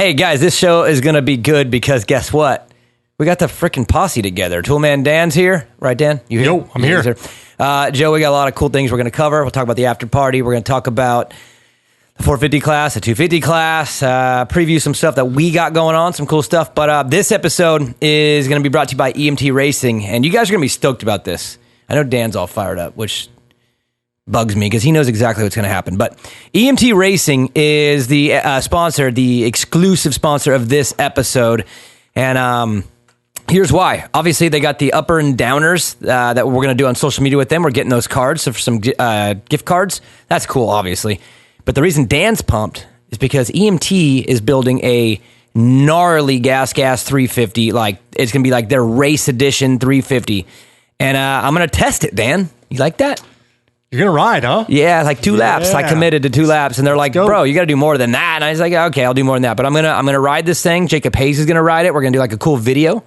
Hey, guys, this show is going to be good because guess what? We got the freaking posse together. Toolman Dan's here. Right, Dan? You here? Yo, I'm here. Joe, we got a lot of cool things we're going to cover. We'll talk about the after party. We're going to talk about the 450 class, the 250 class, preview some stuff that we got going on, some cool stuff. But this episode is going to be brought to you by EMT Racing, and you guys are going to be stoked about this. I know Dan's all fired up, which bugs me because he knows exactly what's going to happen. But EMT Racing is the sponsor, the exclusive sponsor of this episode. And here's why. Obviously, they got the upper and downers that we're going to do on social media with them. We're getting those cards, so for some gift cards. That's cool, obviously. But the reason Dan's pumped is because EMT is building a gnarly gas 350. Like, it's going to be like their race edition 350. And I'm going to test it, Dan. You like that? You're going to ride, huh? Yeah, like 2 laps. I committed to 2 laps. And they're like, bro, you got to do more than that. And I was like, okay, I'll do more than that. But I'm gonna ride this thing. Jacob Hayes is going to ride it. We're going to do like a cool video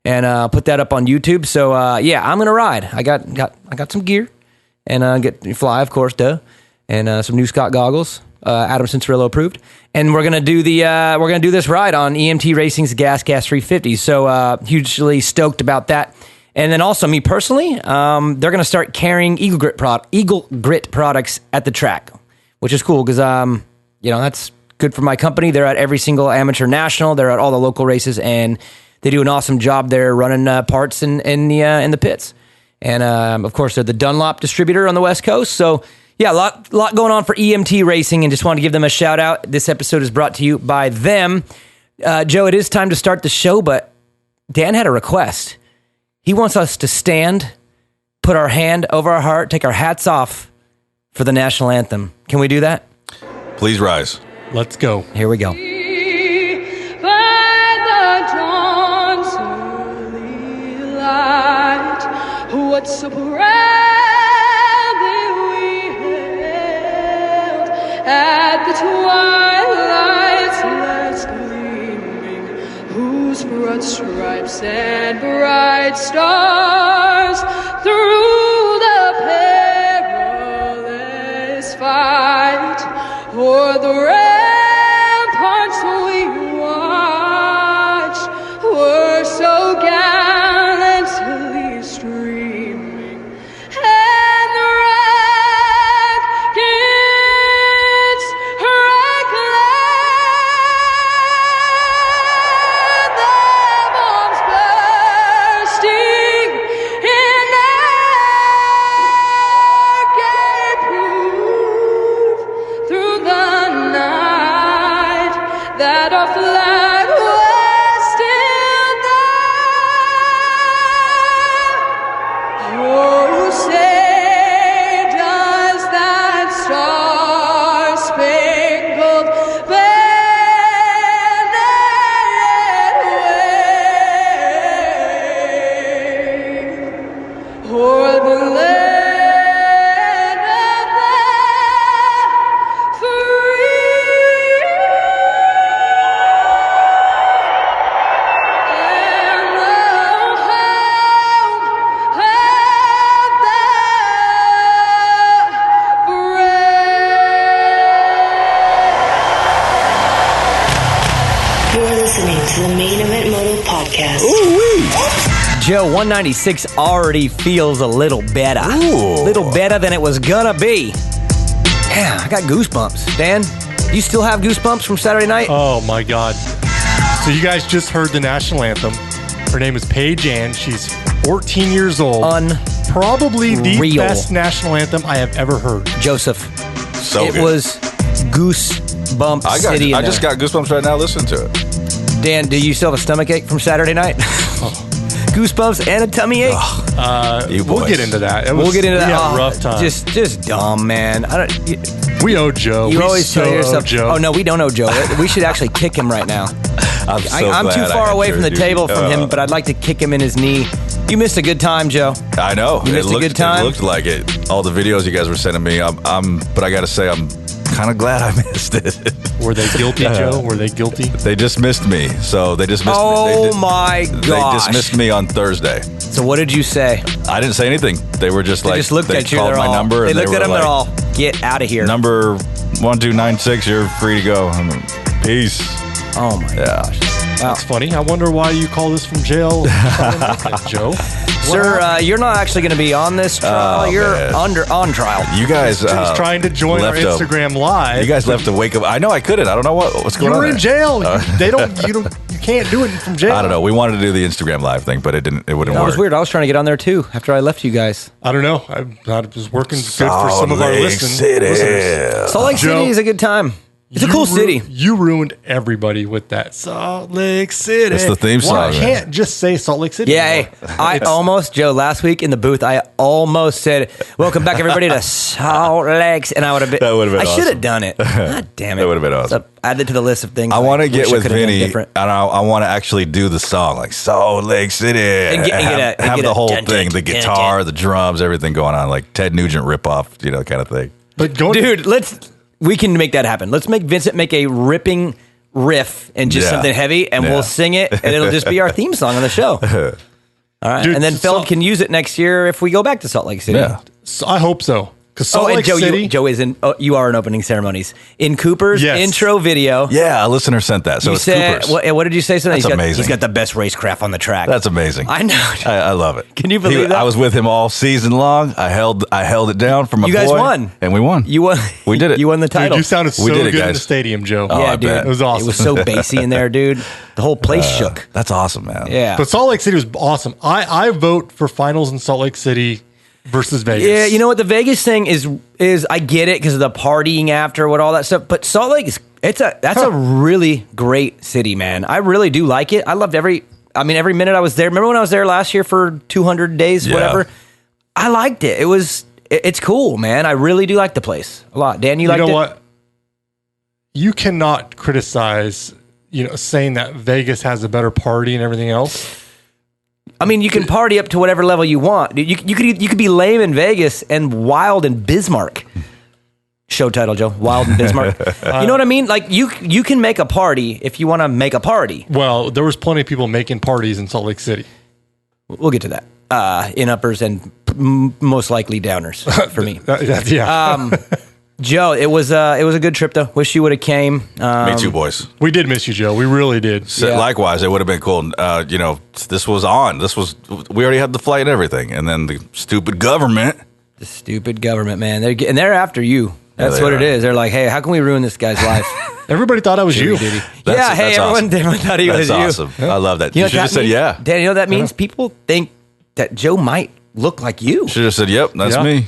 and put that up on YouTube. So, yeah, I'm going to ride. I got some gear and get fly, of course, and some new Scott goggles. Adam Cincerillo approved. And we're going to do this ride on EMT Racing's Gas 350. So, hugely stoked about that. And then also, me personally, they're going to start carrying Eagle Grit products at the track, which is cool because, that's good for my company. They're at every single amateur national. They're at all the local races, and they do an awesome job there running parts in the pits. And, of course, they're the Dunlop distributor on the West Coast. So, yeah, a lot going on for EMT Racing, and just want to give them a shout-out. This episode is brought to you by them. Joe, it is time to start the show, but Dan had a request. He wants us to stand, put our hand over our heart, take our hats off for the national anthem. Can we do that? Please rise. Let's go. Here we go. By the dawn's early light, what so proudly we hailed at the twilight's last gleaming, whose broad stripes and bright stars through the perilous fight o'er the ramparts we watched were so gallantly streaming, and the rockets reclaim the bombs bursting in air gave proof through the night that our flag was still there. Oh, say does that star-spangled banner wave o'er the land of the free and the home of the brave. You're listening to the Main Event Moto podcast. Joe, 196 already feels a little better. Ooh. Little better than it was gonna be. Yeah, I got goosebumps. Dan, you still have goosebumps from Saturday night? Oh, my God. So you guys just heard the national anthem. Her name is Paige Ann. She's 14 years old. Probably the Unreal. best national anthem I have ever heard. Joseph, So it good. was goosebump city. I just got goosebumps right now listening to it. Dan, do you still have a stomach ache from Saturday night? Goosebumps and a tummy ache? You We'll boys. get into that. We'll get into that. We had Oh, a rough time. Just dumb, man. We owe Joe. You We always so tell yourself, owe Joe. oh, no, we don't owe Joe. We should actually kick him right now. I'm so I'm glad too I far had away from the yours, table dude. from him, but I'd like to kick him in his knee. You missed a good time, Joe. I know. You missed a good time? It looked like it. All the videos you guys were sending me. But I got to say, I'm kind of glad I missed it. Were they guilty, Joe? Were they guilty? They dismissed me. So they dismissed me. Oh, my They gosh. dismissed me on Thursday. So what did you say? I didn't say anything. They were just They like, just looked they at you. called They're my all, number. They and looked they at were him. like, They're all, get out of here. number 1296, you're free to go. I'm like, peace. Oh my gosh. Wow. That's funny. I wonder why you call this from jail, Joe. Sir, you're not actually going to be on this trial. You're on trial. You guys He's trying to join our Instagram live. You guys left to wake up. I know I couldn't. I don't know what's going on. You're in jail. You can't do it from jail. I don't know. We wanted to do the Instagram live thing, but it wouldn't work. That was weird. I was trying to get on there too after I left you guys. I don't know. I was working good for some of our listeners. Salt Lake City is a good time. It's a cool city. You ruined everybody with that Salt Lake City. It's the theme song. Well, I can't just say Salt Lake City. Yeah, hey, I almost, Joe, last week in the booth, I almost said, "Welcome back, everybody, to Salt Lake," and I would have been. That would have been. I should have done it. God damn it! That would have been awesome. So add it to the list of things. I want to get with Vinny, and I want to actually do the song like Salt Lake City, and have the whole thing, the guitar, the drums, everything going on, like Ted Nugent ripoff, kind of thing. But we can make that happen. Let's make Vincent make a ripping riff and just something heavy, and we'll sing it, and it'll just be our theme song on the show. All right, Dude, and then Phil can use it next year if we go back to Salt Lake City. Yeah. So I hope so. Because Salt Lake Joe, City. Joe is in. You are in opening ceremonies in Cooper's intro video. Yeah, a listener sent that. So you it's said, Cooper's. What did you say? That's amazing. He's got the best racecraft on the track. That's amazing. I know. I love it. Can you believe that? I was with him all season long. I held it down for my boy. You guys won, and we won. You won. We did it. You won the title. Dude, you sounded so good in the stadium, Joe. Oh, yeah, dude. Bet. It was awesome. It was so bassy in there, dude. The whole place shook. That's awesome, man. Yeah. But Salt Lake City was awesome. I vote for finals in Salt Lake City versus Vegas. Yeah, you know what? The Vegas thing is I get it because of the partying after, what all that stuff. But Salt Lake that's a really great city, man. I really do like it. I loved every minute I was there. Remember when I was there last year for 200 days, whatever? I liked it. It's cool, man. I really do like the place a lot. Dan, you liked it? You know what? You cannot criticize, saying that Vegas has a better party and everything else. I mean, you can party up to whatever level you want. You could be lame in Vegas and wild in Bismarck. Show title, Joe. Wild in Bismarck. You know what I mean? Like you can make a party if you want to make a party. Well, there was plenty of people making parties in Salt Lake City. We'll get to that. In uppers and most likely downers for me. Yeah. Joe, it was a good trip though. Wish you would have came. Me too, boys. We did miss you, Joe. We really did. So, likewise, it would have been cool. This was on. We already had the flight and everything, and then the stupid government. The stupid government, man. They're after you. That's what it is. They're like, hey, how can we ruin this guy's life? Everybody thought I was you. Everyone thought he was you. That's awesome. I love that. You should have said yeah. Dan, you know what that means? People think that Joe might look like you. Should have said, yep, that's me.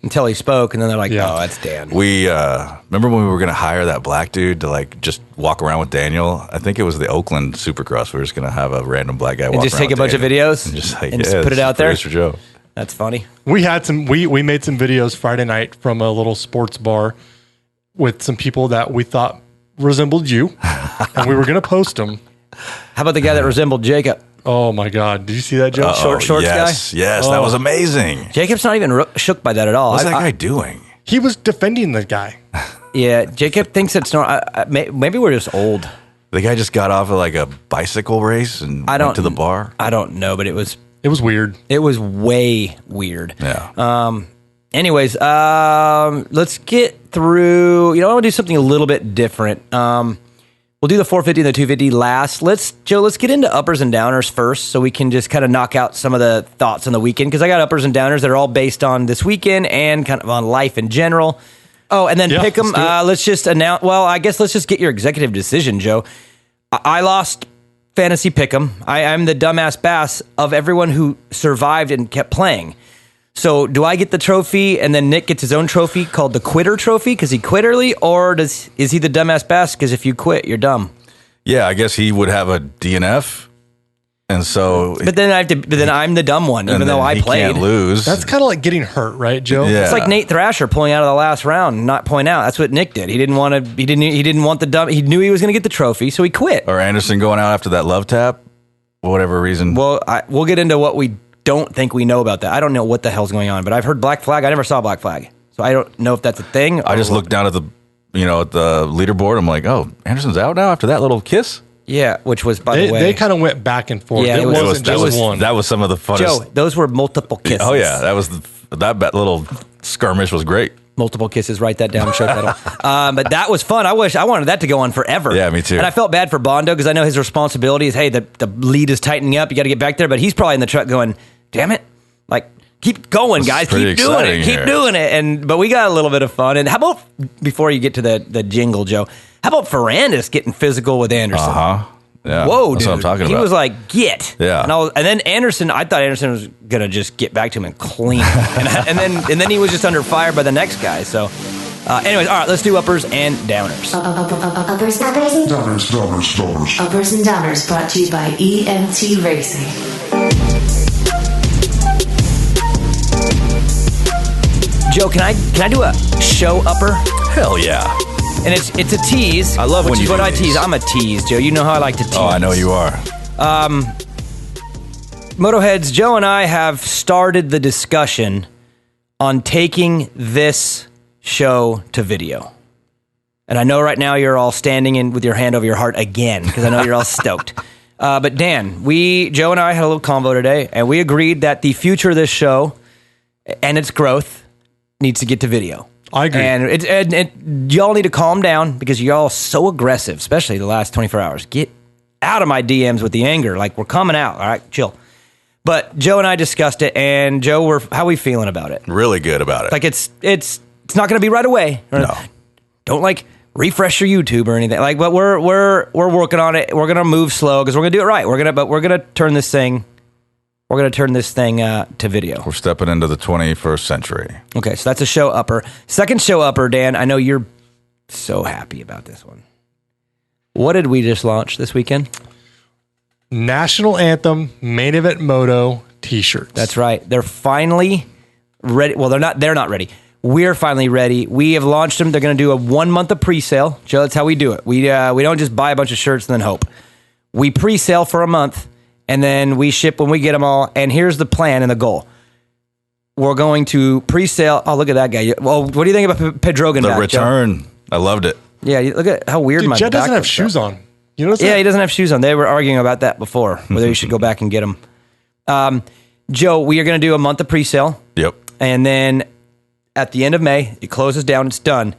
Until he spoke, and then they're like, "Oh, that's Dan." We remember when we were going to hire that black dude to just walk around with Daniel. I think it was the Oakland Supercross. We were just going to have a random black guy walk just around take a bunch of videos and just put it out there. Producer Joe. That's funny. We had we made some videos Friday night from a little sports bar with some people that we thought resembled you, and we were going to post them. How about the guy that resembled Jacob? Oh my God! Did you see that, Joe? Shorts guy. Yes, that was amazing. Jacob's not even shook by that at all. What's that guy doing? He was defending the guy. Yeah, Jacob thinks it's not. Maybe we're just old. The guy just got off of a bicycle race and went to the bar. I don't know, but it was weird. It was way weird. Yeah. Anyways, let's get through. I want to do something a little bit different. We'll do the 450 and the 250 last. Let's get into uppers and downers first, so we can just kind of knock out some of the thoughts on the weekend, because I got uppers and downers that are all based on this weekend and kind of on life in general. Oh, and then pick them. Let's just announce. Well, I guess let's just get your executive decision, Joe. I lost fantasy pick'em. I'm the dumbass bass of everyone who survived and kept playing. So do I get the trophy and then Nick gets his own trophy called the quitter trophy because he quit early, or is he the dumbass bass because if you quit, you're dumb? Yeah, I guess he would have a DNF, and so. But then I'm the dumb one, even though I played. Can't lose. That's kind of like getting hurt, right, Joe? Yeah. It's like Nate Thrasher pulling out of the last round and not point out. That's what Nick did. He didn't want to. He didn't want the dumb. He knew he was going to get the trophy, so he quit. Or Anderson going out after that love tap, for whatever reason. Well, we'll get into what we don't think we know about that. I don't know what the hell's going on, but I've heard black flag. I never saw black flag, so I don't know if that's a thing. I just looked down at the leaderboard. I'm like, oh, Anderson's out now after that little kiss. Yeah, which was by the way, they kind of went back and forth. Yeah, it wasn't just one. That was some of the funnest. Joe, those were multiple kisses. Oh yeah, that was that little skirmish was great. Multiple kisses. Write that down. Show title. But that was fun. I wanted that to go on forever. Yeah, me too. And I felt bad for Bondo because I know his responsibility is, hey, the lead is tightening up. You got to get back there. But he's probably in the truck going, damn it, like keep going, guys, keep doing it, keep doing it. But we got a little bit of fun. And how about before you get to the jingle, Joe? How about Ferrandis getting physical with Anderson? Yeah, whoa, that's dude. what I'm talking about. He was like, get. Yeah. And then Anderson, I thought Anderson was going to just get back to him and clean. and then he was just under fire by the next guy. So, anyways, all right, let's do uppers and downers. Uppers and downers. Uppers and downers brought to you by EMT Racing. Joe, can I do a show upper? Hell yeah. And it's a tease. I love when you do I these. tease. I'm a tease, Joe. You know how I like to tease. Oh, I know you are. Motoheads, Joe and I have started the discussion on taking this show to video. And I know right now you're all standing in with your hand over your heart again, because I know you're all stoked. But Dan, Joe and I had a little convo today, and we agreed that the future of this show and its growth needs to get to video. I agree. And y'all need to calm down because y'all so aggressive, especially the last 24 hours. Get out of my DMs with the anger. Like, we're coming out. All right, chill. But Joe and I discussed it, and Joe, how are we feeling about it? Really good about it. Like, it's not going to be right away. No. Don't like refresh your YouTube or anything. Like, but we're working on it. We're gonna move slow because we're gonna do it right. We're gonna turn this thing. We're gonna turn this thing to video. We're stepping into the 21st century. Okay, so that's a show upper. Second show upper, Dan. I know you're so happy about this one. What did we just launch this weekend? National Anthem Main Event Moto T-shirts. That's right. They're finally ready. Well, they're not ready. We're finally ready. We have launched them. They're going to do a 1 month of pre-sale. Joe, that's how we do it. We don't just buy a bunch of shirts and then hope. We pre-sale for a month, and then we ship when we get them all. And here's the plan and the goal. We're going to pre-sale. Oh, look at that guy. Well, what do you think about Pedrogan? The return. Joe? I loved it. Yeah, look at how weird my Jet back doesn't have looks shoes up. on. You notice Yeah, that? he doesn't have shoes on. They were arguing about that before, whether you should go back and get them. Joe, we are going to do a month of pre-sale. Yep. And then at the end of May, it closes down, it's done.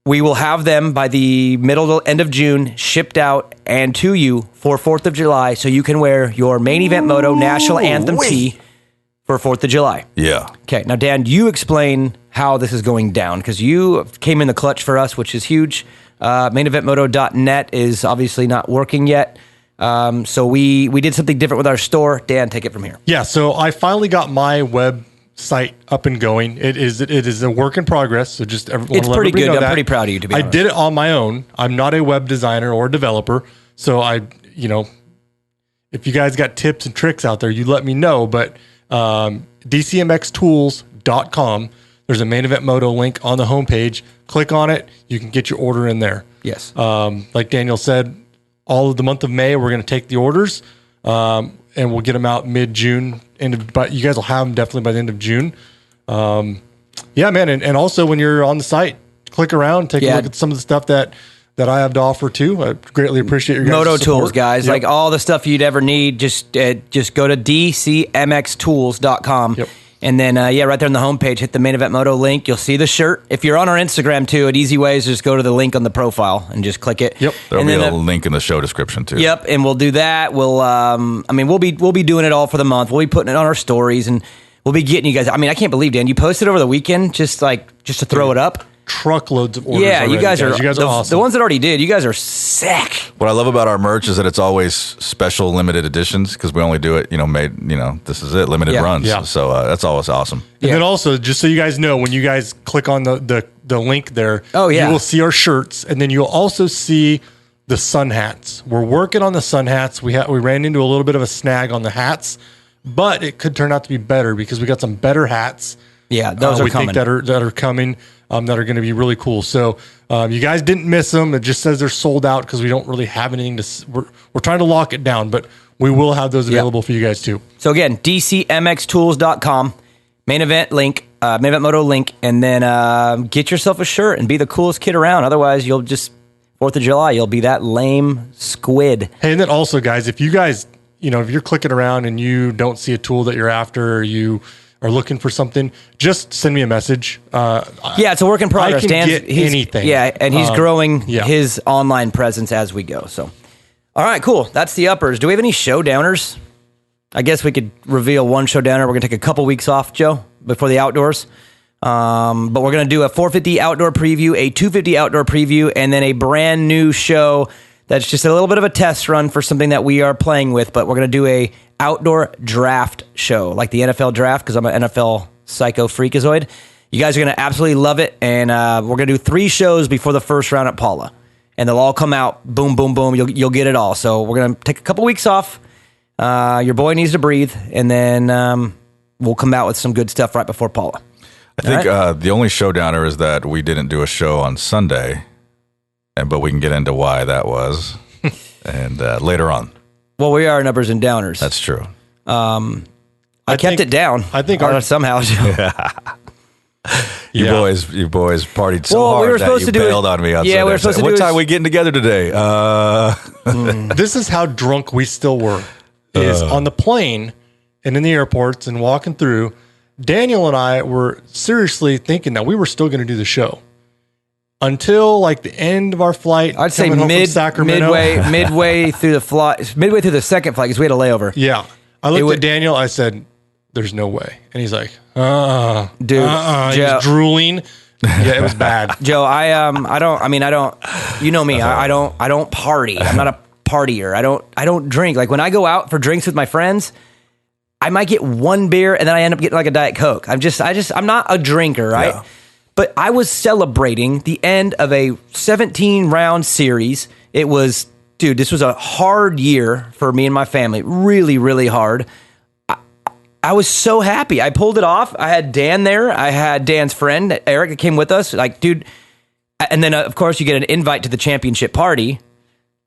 We will have them by the middle to end of June shipped out and to you for 4th of July so you can wear your Main Event Moto National Anthem tee for 4th of July. Yeah. Okay, now Dan, you explain how this is going down because you came in the clutch for us, which is huge. MainEventMoto.net is obviously not working yet. So we did something different with our store. Dan, take it from here. Yeah, so I finally got my website up and going. It is a work in progress. So just everyone, It's pretty good. I'm pretty proud of you, to be honest. I did it on my own. I'm not a web designer or developer. So if you guys got tips and tricks out there, you let me know. But DCMXtools.com, there's a Main Event Moto link on the homepage. Click on it. You can get your order in there. Yes. Like Daniel said, all of the month of May, we're going to take the orders, and we'll get them out mid-June. But you guys will have them definitely by the end of June. Yeah, man. And also when you're on the site, click around, take a look at some of the stuff that I have to offer too. I greatly appreciate your guys' Moto support. tools, guys. Yep. Like all the stuff you'd ever need, just go to DCMXtools.com. Yep. And then, right there on the homepage, hit the Main Event Moto link. You'll see the shirt. If you're on our Instagram, too, an easy way is just go to the link on the profile and just click it. Yep. There'll be a link in the show description, too. Yep, and we'll do that. We'll be doing it all for the month. We'll be putting it on our stories, and we'll be getting you guys. I mean, I can't believe, Dan, you posted over the weekend just to throw it up. Truckloads of orders. Yeah, already, you guys are awesome. The ones that already did, you guys are sick. What I love about our merch is that it's always special limited editions because we only do it, this is it, limited runs. Yeah. So that's always awesome. And then also, just so you guys know, when you guys click on the link there, you will see our shirts, and then you'll also see the sun hats. We're working on the sun hats. We ran into a little bit of a snag on the hats, but it could turn out to be better because we got some better hats. Yeah, those are coming. We think that are coming. That are going to be really cool. So you guys didn't miss them. It just says they're sold out because we don't really have anything to. We're trying to lock it down, but we will have those available for you guys too. So again, DCMXtools.com, main event link, Main Event Moto link, and then get yourself a shirt and be the coolest kid around. Otherwise, you'll just 4th of July, you'll be that lame squid. Hey, and then also, guys, if you guys, if you're clicking around and you don't see a tool that you're after, or you are looking for something, just send me a message. It's a work in progress. I can get anything. Yeah, and he's growing yeah. his online presence as we go. So, all right, cool. That's the uppers. Do we have any showdowners? I guess we could reveal one showdowner. We're going to take a couple weeks off, Joe, before the outdoors. But we're going to do a 450 outdoor preview, a 250 outdoor preview, and then a brand new show that's just a little bit of a test run for something that we are playing with. But we're going to do a outdoor draft show, like the NFL draft, because I'm an NFL psycho freakazoid. You guys are going to absolutely love it. And we're going to do 3 shows before the first round at Paula. And they'll all come out, boom, boom, boom. You'll get it all. So we're going to take a couple weeks off. Your boy needs to breathe. And then we'll come out with some good stuff right before Paula. I think the only showdowner is that we didn't do a show on Sunday, but we can get into why that was and later on. Well, we are uppers and downers. That's true. I kept it down. I think somehow. You boys partied so hard that you bailed on me on Sunday. We were supposed to do what time are we getting together today? This is how drunk we still were. Is on the plane and in the airports and walking through. Daniel and I were seriously thinking that we were still going to do the show until like the end of our flight. I'd say midway through the flight, midway through the second flight, because we had a layover. Yeah, I looked at Daniel. I said, "There's no way," and he's like, dude, Joe, he's drooling. Yeah, it was bad. Joe, I don't. You know me. I don't party. I'm not a partier. I don't drink. Like when I go out for drinks with my friends, I might get one beer and then I end up getting like a Diet Coke. I'm not a drinker, right? Yeah. But I was celebrating the end of a 17-round series. It was, dude, this was a hard year for me and my family. Really, really hard. I was so happy. I pulled it off. I had Dan there. I had Dan's friend, Eric, that came with us. Like, dude, and then, of course, you get an invite to the championship party.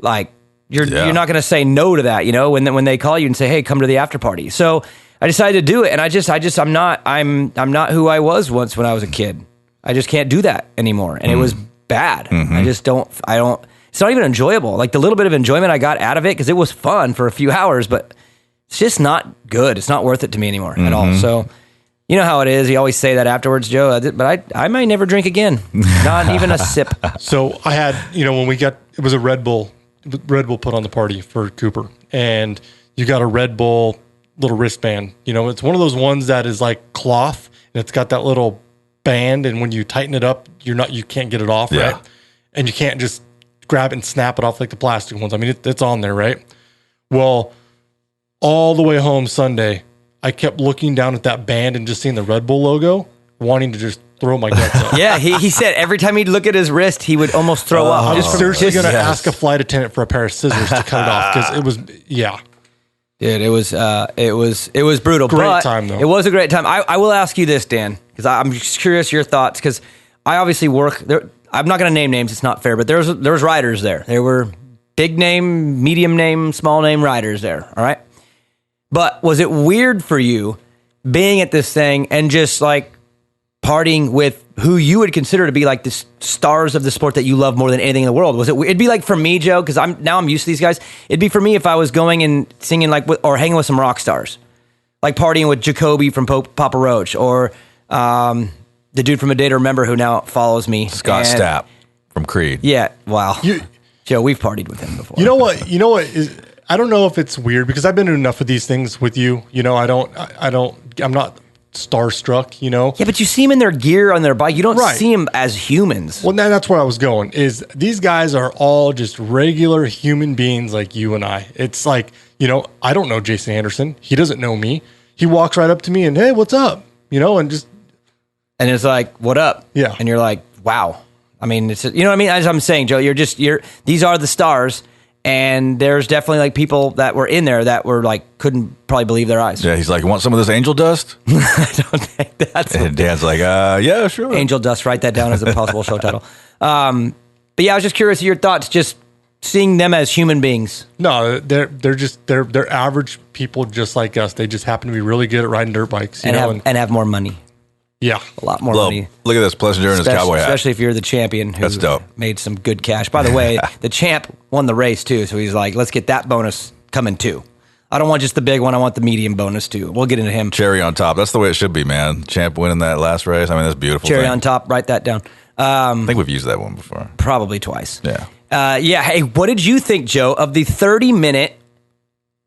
Like, You're not going to say no to that, when they call you and say, "Hey, come to the after party." So I decided to do it, and I'm not who I was once when I was a kid. I just can't do that anymore, and it was bad. Mm-hmm. It's not even enjoyable. Like the little bit of enjoyment I got out of it, because it was fun for a few hours, but it's just not good. It's not worth it to me anymore at all. So you know how it is. You always say that afterwards, Joe, but I might never drink again. Not even a sip. So I had, when we got, it was a Red Bull put on the party for Cooper, and you got a Red Bull little wristband. It's one of those ones that is like cloth, and it's got that little band, and when you tighten it up, you can't get it off, right? And you can't just grab it and snap it off like the plastic ones. I mean, it's on there, right? Well, all the way home Sunday, I kept looking down at that band and just seeing the Red Bull logo, wanting to just throw my guts up. Yeah, he said every time he'd look at his wrist, he would almost throw up. I was seriously going to ask a flight attendant for a pair of scissors to cut it off, because it was, Dude, it was brutal. Great time, though. It was a great time. I will ask you this, Dan, because I'm just curious your thoughts, because I obviously work there. I'm not going to name names. It's not fair, but there was riders there. There were big name, medium name, small name riders there. All right. But was it weird for you being at this thing and just like partying with who you would consider to be like the stars of the sport that you love more than anything in the world? It'd be like for me, Joe, because I'm used to these guys. It'd be for me if I was going and singing or hanging with some rock stars, like partying with Jacoby from Papa Roach, or the dude from A Day to Remember who now follows me, Scott Stapp from Creed. Yeah, wow. Joe, we've partied with him before. You know what is? I don't know if it's weird, because I've been to enough of these things with you. I'm not starstruck, Yeah, but you see them in their gear on their bike. You don't see them as humans. Well, that's where I was going, is these guys are all just regular human beings like you and I. It's like, I don't know Jason Anderson. He doesn't know me. He walks right up to me and, "Hey, what's up?" And it's like, "What up?" Yeah. And you're like, wow. I mean, it's, what I mean? As I'm saying, Joe, these are the stars. And there's definitely like people that were in there that were like, couldn't probably believe their eyes. Yeah, he's like, "You want some of this angel dust?" I don't think that's. And Dan's like, "Yeah, sure." Angel dust. Write that down as a possible show title. But yeah, I was just curious of your thoughts, just seeing them as human beings. No, they're average people just like us. They just happen to be really good at riding dirt bikes, and have more money. Yeah, a lot more money. Look at this Plessinger in his cowboy hat. Especially if you're the champion who That's dope. Made some good cash. By the way, the champ won the race too, so he's like, "Let's get that bonus coming too." I don't want just the big one. I want the medium bonus too. We'll get into him. Cherry on top. That's the way it should be, man. Champ winning that last race. I mean, that's beautiful. Cherry on top. Write that down. I think we've used that one before. Probably twice. Yeah. Hey, what did you think, Joe, of the 30-minute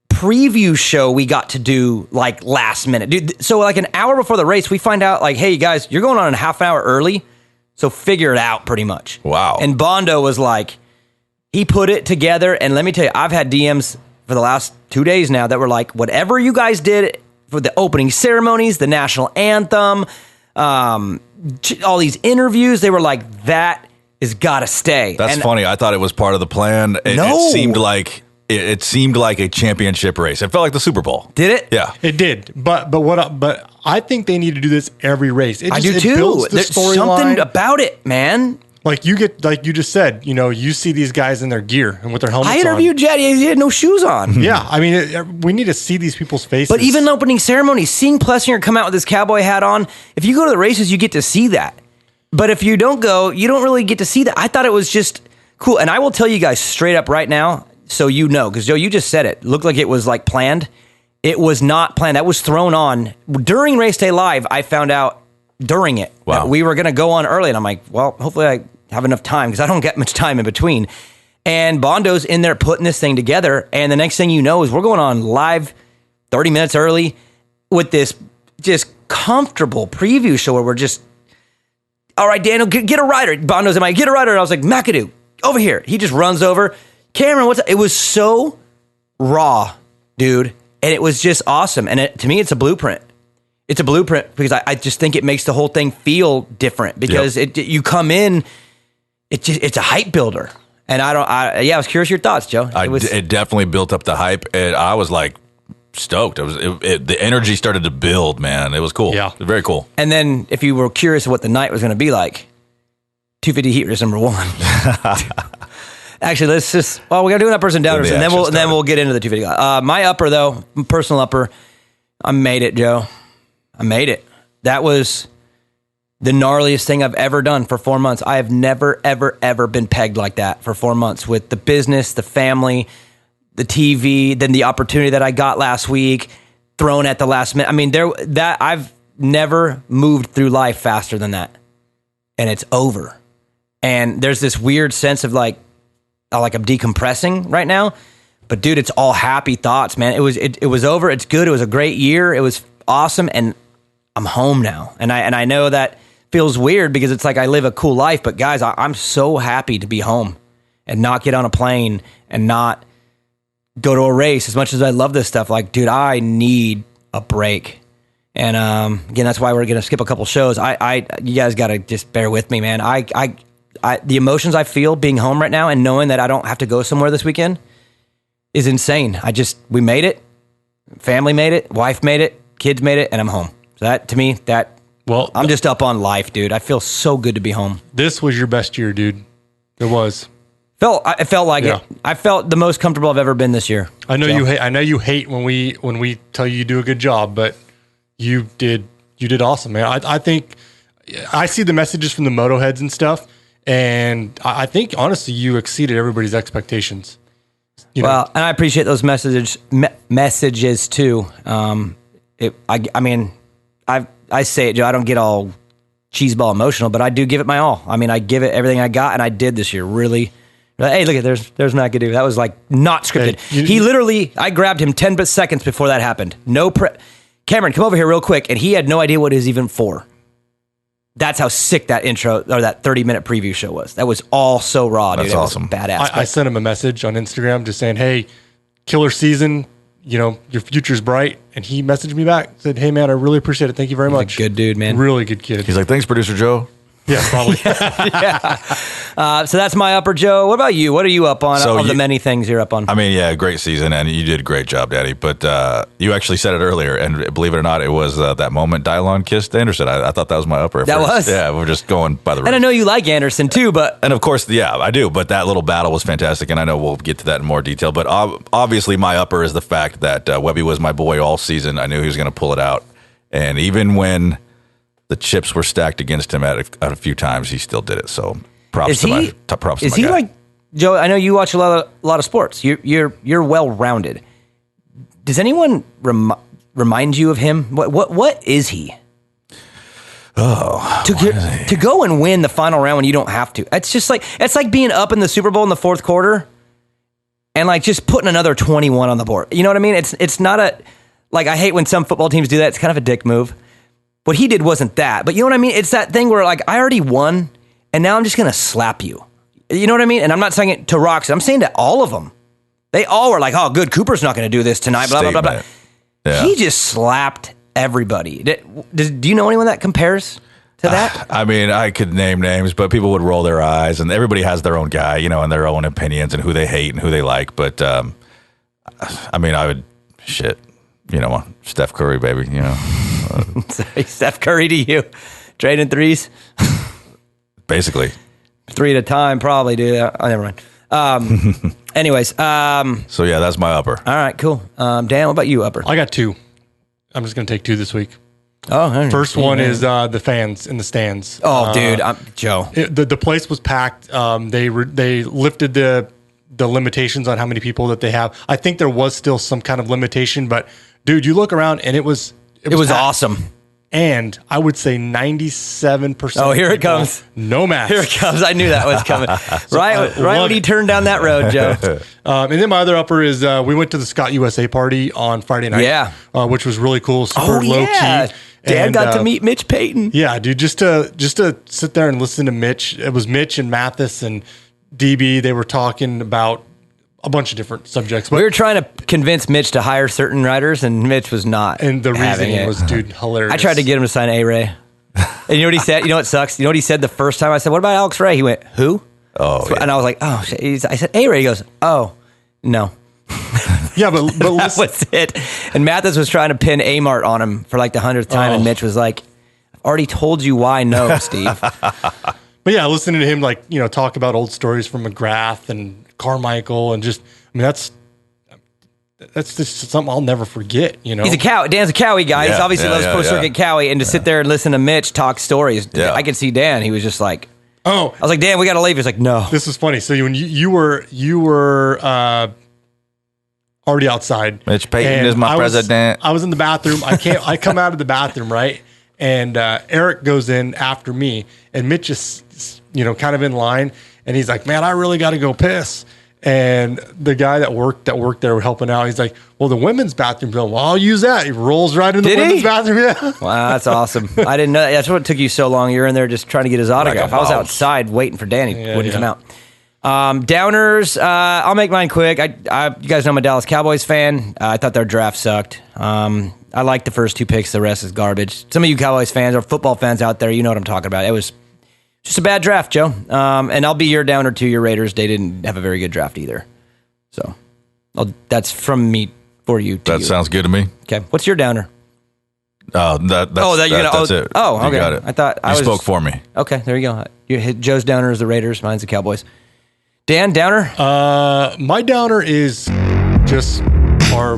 preview show we got to do like last minute? Dude, so like an hour before the race, we find out like, hey, you guys, you're going on a half hour early, so figure it out pretty much. Wow. And Bondo was like, he put it together, and let me tell you, I've had DMs for the last 2 days now that were like, whatever you guys did for the opening ceremonies, the national anthem, all these interviews, they were like, that is gotta stay. That's funny. I thought it was part of the plan. No. It seemed like a championship race. It felt like the Super Bowl. Did it? Yeah, It did, but I think they need to do this every race. I do too. Builds the There's something storyline. about it, man. Like you just said, you see these guys in their gear and with their helmets I interviewed Jed. He had no shoes on. Yeah, I mean, we need to see these people's faces. But even opening ceremony, seeing Plessinger come out with his cowboy hat on, if you go to the races, you get to see that. But if you don't go, you don't really get to see that. I thought it was just cool. And I will tell you guys straight up right now, so you know, because Joe, you just said it. Looked like it was like planned. It was not planned. That was thrown on. During Race Day Live, I found out during it that we were going to go on early. And I'm like, well, hopefully I have enough time because I don't get much time in between. And Bondo's in there putting this thing together. And the next thing you know is we're going on live 30 minutes early with this just comfortable preview show where we're just, all right, Daniel, get a rider. Bondo's in my, get a rider. And I was like, McAdoo, over here. He just runs over. Cameron, what's up? It was so raw, dude. And it was just awesome. And to me, it's a blueprint. It's a blueprint because I just think it makes the whole thing feel different because you come in, it's a hype builder. And I was curious your thoughts, Joe. It definitely built up the hype. And I was like stoked. The energy started to build, man. It was cool. Yeah. It was very cool. And then if you were curious of what the night was going to be like, 250 heat race number 1. Actually, let's just, we got to do an uppers and downers, and then we'll get into the 250. My upper, though, personal upper, I made it, Joe. I made it. That was the gnarliest thing I've ever done for 4 months. I have never, ever, ever been pegged like that for 4 months with the business, the family, the TV, then the opportunity that I got last week, thrown at the last minute. I mean, I've never moved through life faster than that, and it's over. And there's this weird sense of like I'm decompressing right now, but dude, it's all happy thoughts, man. It was over. It's good. It was a great year. It was awesome, and I'm home now. And I know that feels weird because it's like I live a cool life, but guys, I'm so happy to be home and not get on a plane and not go to a race. As much as I love this stuff, like, dude, I need a break. And again, that's why we're gonna skip a couple shows. You guys got to just bear with me, man. The emotions I feel being home right now and knowing that I don't have to go somewhere this weekend is insane. We made it. Family made it. Wife made it. Kids made it. And I'm home. So that, to me, I'm just up on life, dude. I feel so good to be home. This was your best year, dude. It was. It felt like it. I felt the most comfortable I've ever been this year. I know you hate when we tell you do a good job, but you did awesome, man. I think I see the messages from the Motoheads and stuff. And I think, honestly, you exceeded everybody's expectations. Well, and I appreciate those messages too. I mean, I say it, Joe. I don't get all cheeseball emotional, but I do give it my all. I mean, I give it everything I got, and I did this year. Really. Hey, look at there's McAdoo. That was like not scripted. Hey, I grabbed him 10 seconds before that happened. No prep. Cameron, come over here real quick, and he had no idea what it was even for. That's how sick that intro or that 30-minute preview show was. That was all so raw, dude. That's awesome. Badass. I sent him a message on Instagram just saying, hey, killer season, your future's bright. And he messaged me back, said, hey, man, I really appreciate it. Thank you very much. Good dude, man. Really good kid. He's like, thanks, producer Joe. Yeah, probably. So that's my upper, Joe. What about you? What are you up on of the many things you're up on? I mean, yeah, great season, and you did a great job, Daddy. But you actually said it earlier, and believe it or not, it was that moment Dylon kissed Anderson. I thought that was my upper. That was? Yeah, we're just going by the race. And I know you like Anderson, too, but... And of course, yeah, I do, but that little battle was fantastic, and I know we'll get to that in more detail. But obviously, my upper is the fact that Webby was my boy all season. I knew he was going to pull it out. And even when the chips were stacked against him at a few times, he still did it. So props to my guy. Is he like, Joe, I know you watch a lot of sports. You're well-rounded. does anyone remind you of him? What is he? Oh, to go and win the final round when you don't have to. It's like being up in the Super Bowl in the fourth quarter and like just putting another 21 on the board. You know what I mean? It's not like, I hate when some football teams do that. It's kind of a dick move. What he did wasn't that, but you know what I mean? It's that thing where like, I already won and now I'm just going to slap you. You know what I mean? And I'm not saying it to Rox. I'm saying to all of them. They all were like, oh, good, Cooper's not going to do this tonight, blah, blah, blah, blah. Yeah. He just slapped everybody. Do you know anyone that compares to that? I mean, I could name names, but people would roll their eyes, and everybody has their own guy, you know, and their own opinions and who they hate and who they like. But I mean, I would Steph Curry, baby, you know. Steph Curry to you, trading threes, basically 3 at a time, probably, dude. Oh, never mind. Anyways, so yeah, that's my upper. All right, cool. Dan, what about you, upper? I got 2. I'm just going to take 2 this week. Oh, first one is the fans in the stands. Oh, dude, Joe. The place was packed. They lifted the limitations on how many people that they have. I think there was still some kind of limitation, but dude, you look around and it was awesome. And I would say 97%. Oh, here it comes. No mask. Here it comes. I knew that was coming. right when he turned down that road, Joe. And then my other upper is we went to the Scott USA party on Friday night. Yeah. Which was really cool. Super low key. Dan got to meet Mitch Payton. Yeah, dude. Just to sit there and listen to Mitch. It was Mitch and Mathis and DB. They were talking about a bunch of different subjects. We were trying to convince Mitch to hire certain writers, and Mitch was not. And the reasoning was, dude, hilarious. I tried to get him to sign A-Ray. And you know what he said? You know what sucks? You know what he said the first time? I said, what about Alex Ray? He went, who? Oh, so, yeah. And I was like, oh, shit. I said, A-Ray. He goes, oh, no. Yeah, but that was it. And Mathis was trying to pin A-Mart on him for like the 100th time, and Mitch was like, I've already told you why no, Steve. But yeah, listening to him talk about old stories from McGrath and Carmichael and just, I mean, that's just something I'll never forget, you know. He's a cow. Dan's a Cowie guy. He obviously loves Pro Circuit Cowie, and to sit there and listen to Mitch talk stories, I could see Dan. He was just like, I was like, Dan, we got to leave. He's like, no. This is funny. So when you were already outside. Mitch Payton is my president. I was in the bathroom. I come out of the bathroom, right? And Eric goes in after me, and Mitch is, kind of in line, and he's like, man, I really got to go piss. And the guy that worked there helping out, he's like, well, the women's bathroom bill, well, I'll use that. He rolls right in the women's bathroom. Yeah. Wow, that's awesome. I didn't know that. That's what took you so long. You're in there just trying to get his autograph. I was outside waiting for Danny. Wouldn't come out. Downers, I'll make mine quick. You guys know I'm a Dallas Cowboys fan. I thought their draft sucked. I like the first 2 picks. The rest is garbage. Some of you Cowboys fans or football fans out there, you know what I'm talking about. It was just a bad draft, Joe. And I'll be your downer to your Raiders. They didn't have a very good draft either. So that's from me for you. That sounds good to me. Okay. What's your downer? That's it. Oh, okay. You got it. I thought you spoke for me. Okay, there you go. Joe's downer is the Raiders. Mine's the Cowboys. Dan, downer? My downer is just our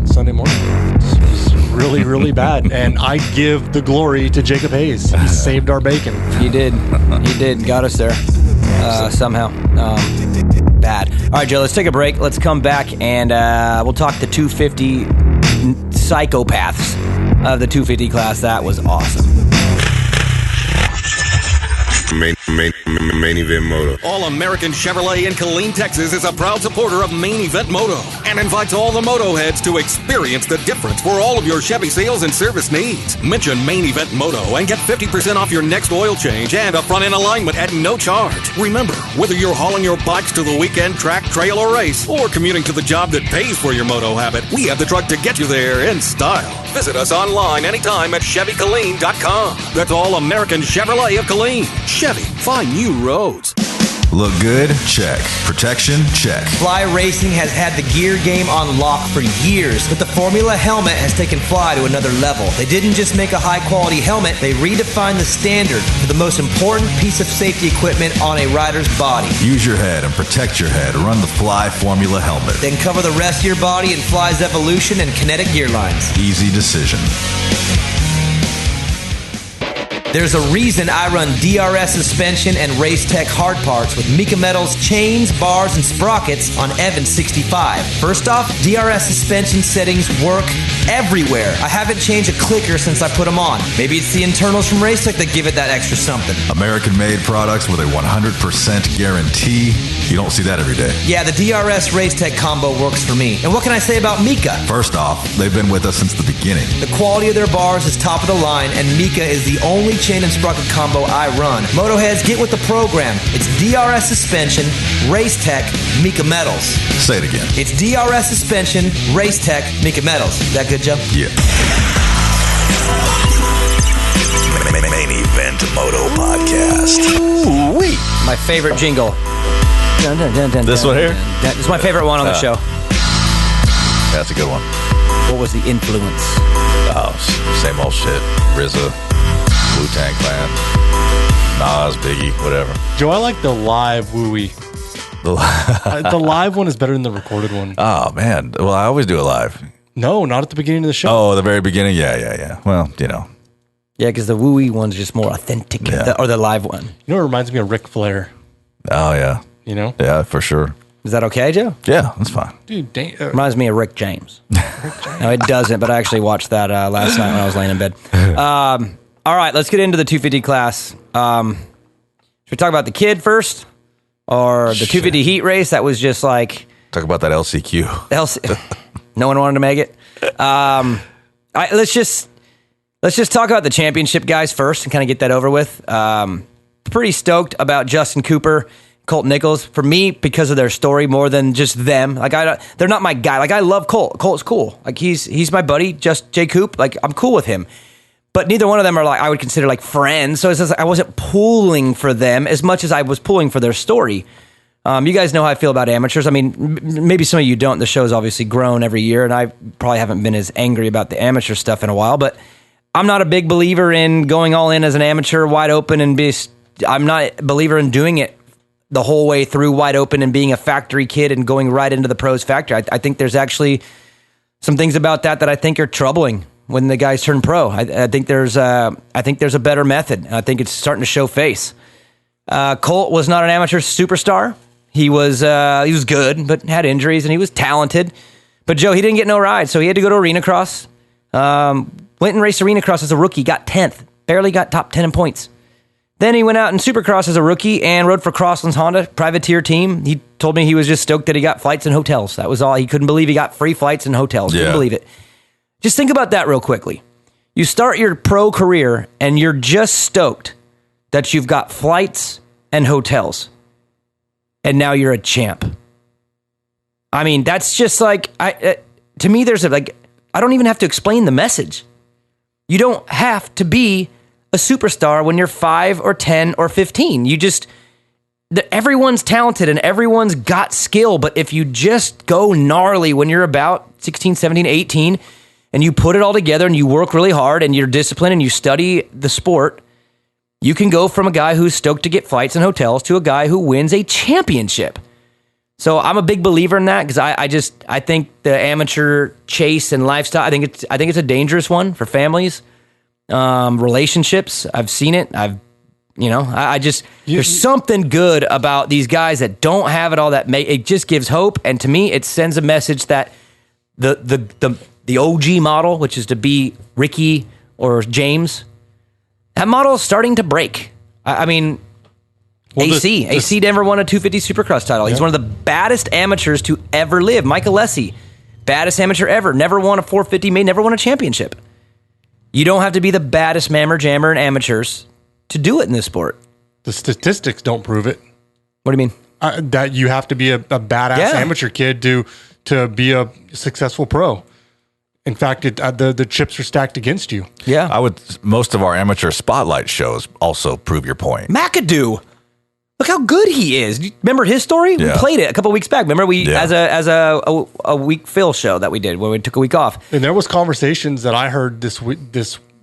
Sunday morning. It's really, really bad. And I give the glory to Jacob Hayes. He saved our bacon. He did. Got us there somehow. Bad. All right, Joe, let's take a break. Let's come back and we'll talk the 250 psychopaths of the 250 class. That was awesome. Main Event Moto. All-American Chevrolet in Killeen, Texas is a proud supporter of Main Event Moto and invites all the Motoheads to experience the difference for all of your Chevy sales and service needs. Mention Main Event Moto and get 50% off your next oil change and a front-end alignment at no charge. Remember, whether you're hauling your bikes to the weekend track, trail, or race, or commuting to the job that pays for your moto habit, we have the truck to get you there in style. Visit us online anytime at ChevyKilleen.com. That's All-American Chevrolet of Killeen. Chevy, find new roads. Look good? Check. Protection? Check. Fly Racing has had the gear game on lock for years, but the Formula helmet has taken Fly to another level. They didn't just make a high-quality helmet, they redefined the standard for the most important piece of safety equipment on a rider's body. Use your head and protect your head. Run the Fly Formula helmet. Then cover the rest of your body in Fly's Evolution and Kinetic gear lines. Easy decision. There's a reason I run DRS suspension and Race Tech hard parts with Mika Metals chains, bars, and sprockets on Evans 65. First off, DRS suspension settings work everywhere. I haven't changed a clicker since I put them on. Maybe it's the internals from Race Tech that give it that extra something. American-made products with a 100% guarantee. You don't see that every day. Yeah, the DRS Race Tech combo works for me. And what can I say about Mika? First off, they've been with us since the beginning. The quality of their bars is top of the line, and Mika is the only chain and sprocket combo I run. Motoheads, get with the program. It's DRS suspension, Race Tech, Mika Metals. Say it again. It's DRS suspension, Race Tech, Mika Metals. Is that good, Joe? Yeah. Main Event Moto Podcast. Ooh-wee. My favorite jingle. Dun, dun, dun, dun, This dun, one here? dun, dun. It's my favorite one on the show. That's a good one. What was the influence? Oh, same old shit. RZA, Wu-Tang Clan, Nas, Biggie, whatever. Joe, I like the live wooey. The live one is better than the recorded one. Oh, man. Well, I always do it live. No, not at the beginning of the show. Oh, the very beginning? Yeah. Well, you know. Yeah, because the wooey one's just more authentic, Yeah. or the live one. You know, it reminds me of Ric Flair. Oh, yeah. You know? Yeah, for sure. Is that okay, Joe? Yeah, that's fine. Dude, Reminds me of Rick James. No, it doesn't, but I actually watched that last night when I was laying in bed. All right, let's get into the 250 class. Should we talk about the kid first? Or the 250 heat race? That was just like... Talk about that LCQ. No one wanted to make it. Let's just talk about the championship guys first and kind of get that over with. Pretty stoked about Justin Cooper, Colt Nichols, for me, because of their story more than just them. Like they're not my guy. Like I love Colt. Colt's cool. Like he's my buddy, just Jay Coop. Like I'm cool with him. But neither one of them are like I would consider like friends. So it's just, I wasn't pulling for them as much as I was pulling for their story. You guys know how I feel about amateurs. I mean, maybe some of you don't. The show's obviously grown every year, and I probably haven't been as angry about the amateur stuff in a while. But I'm not a big believer in going all in as an amateur, wide open, and I'm not a believer in doing it the whole way through wide open and being a factory kid and going right into the pros factory. I think there's actually some things about that I think are troubling when the guys turn pro. I think there's a better method, and I think it's starting to show face. Colt was not an amateur superstar. He was good, but had injuries, and he was talented. But Joe, he didn't get no ride, so he had to go to Arena Cross. Went and raced Arena Cross as a rookie, got 10th, barely got top 10 in points. Then he went out in Supercross as a rookie and rode for Crossland's Honda privateer team. He told me he was just stoked that he got flights and hotels. That was all. He couldn't believe he got free flights and hotels. Couldn't believe it. Just think about that real quickly. You start your pro career and you're just stoked that you've got flights and hotels. And now you're a champ. I mean, that's just like, to me, there's I don't even have to explain the message. You don't have to be a superstar when you're 5 or 10 or 15. Everyone's talented and everyone's got skill, but if you just go gnarly when you're about 16, 17, 18, and you put it all together and you work really hard and you're disciplined and you study the sport, you can go from a guy who's stoked to get flights and hotels to a guy who wins a championship. So I'm a big believer in that because I think the amateur chase and lifestyle, I think it's a dangerous one for families, relationships. I've seen it. There's something good about these guys that don't have it all. It just gives hope, and to me, it sends a message that the OG model, which is to be Ricky or James, that model is starting to break. AC never won a 250 Supercross title. He's one of the baddest amateurs to ever live. Mike Alessi, baddest amateur ever, never won a 450, never won a championship. You don't have to be the baddest mammer jammer in amateurs to do it in this sport. The statistics don't prove it. What do you mean? That you have to be a badass amateur kid to be a successful pro. In fact, the chips are stacked against you. Yeah. Most of our amateur spotlight shows also prove your point. McAdoo. Look how good he is. Remember his story? Yeah. We played it a couple weeks back. Remember as a week Phil show that we did when we took a week off. And there was conversations that I heard this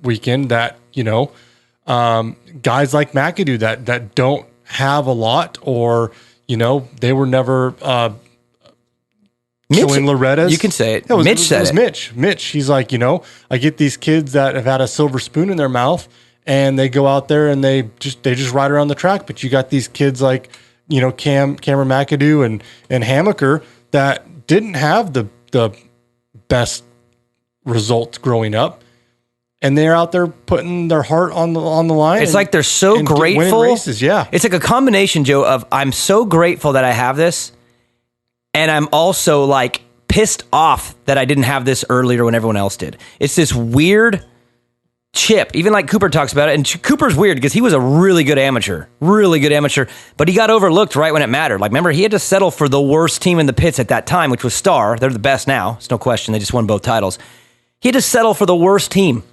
weekend that, guys like McAdoo that don't have a lot, or, they were never killing Loretta's. You can say it. Mitch said it. Mitch. He's like, I get these kids that have had a silver spoon in their mouth, and they go out there and they just ride around the track. But you got these kids like, Cameron McAdoo and Hammaker that didn't have the best results growing up, and they're out there putting their heart on the line. It's like they're so grateful. Winning races, yeah. It's like a combination, Joe, of I'm so grateful that I have this, and I'm also like pissed off that I didn't have this earlier when everyone else did. It's this weird chip, even like Cooper talks about it. And Cooper's weird because he was a really good amateur, but he got overlooked right when it mattered. Like, remember, he had to settle for the worst team in the pits at that time, which was Star. They're the best now. It's no question. They just won both titles. He had to settle for the worst team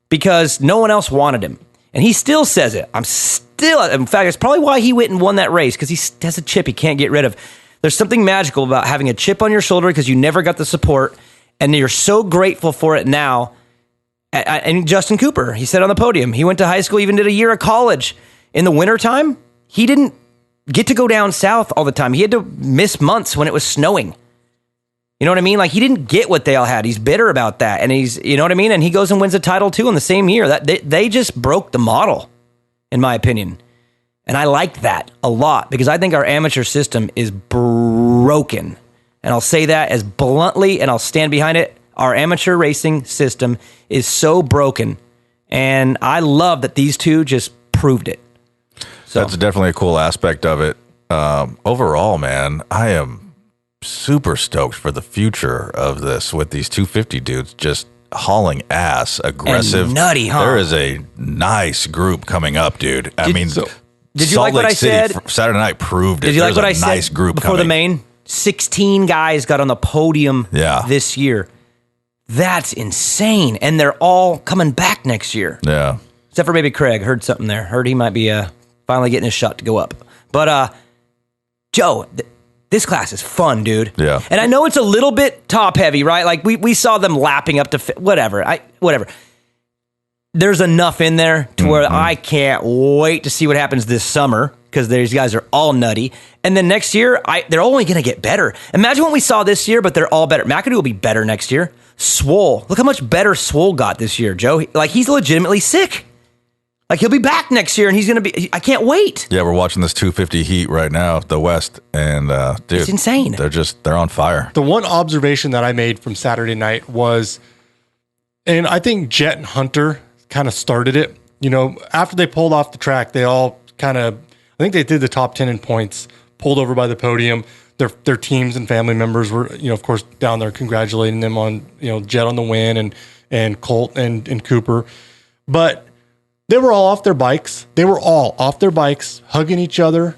because no one else wanted him. And he still says it. In fact, it's probably why he went and won that race, because he has a chip he can't get rid of. There's something magical about having a chip on your shoulder because you never got the support, and you're so grateful for it now. And Justin Cooper, he said on the podium, he went to high school, even did a year of college. In the wintertime, he didn't get to go down south all the time. He had to miss months when it was snowing. You know what I mean? Like, he didn't get what they all had. He's bitter about that. And you know what I mean? And he goes and wins a title too in the same year. They just broke the model, in my opinion. And I like that a lot because I think our amateur system is broken. And I'll say that as bluntly, and I'll stand behind it. Our amateur racing system is so broken, and I love that these two just proved it. So that's definitely a cool aspect of it. Overall, man, I am super stoked for the future of this with these 250 dudes just hauling ass, aggressive, and nutty, huh? There is a nice group coming up, dude. Did you Salt like what Lake I City, said? Saturday night proved it. Did you like what I said? Nice group before coming. the main? 16 guys got on the podium this year. That's insane. And they're all coming back next year. Yeah. Except for maybe Craig. Heard something there. Heard he might be finally getting his shot to go up. But, Joe, this class is fun, dude. Yeah. And I know it's a little bit top heavy, right? Like, we saw them lapping up to whatever. There's enough in there to where I can't wait to see what happens this summer, because these guys are all nutty. And then next year, they're only going to get better. Imagine what we saw this year, but they're all better. McAdoo will be better next year. Swole. Look how much better Swole got this year, Joe. He's legitimately sick. Like, he'll be back next year, and he's going to be... I can't wait. Yeah, we're watching this 250 heat right now, the West, and dude... It's insane. They're on fire. The one observation that I made from Saturday night was, and I think Jet and Hunter kind of started it, after they pulled off the track, they all kind of... I think they did the top 10 in points, pulled over by the podium. Their teams and family members were, of course, down there congratulating them on, Jet on the win and Colt and Cooper. But they were all off their bikes. They were all off their bikes, hugging each other,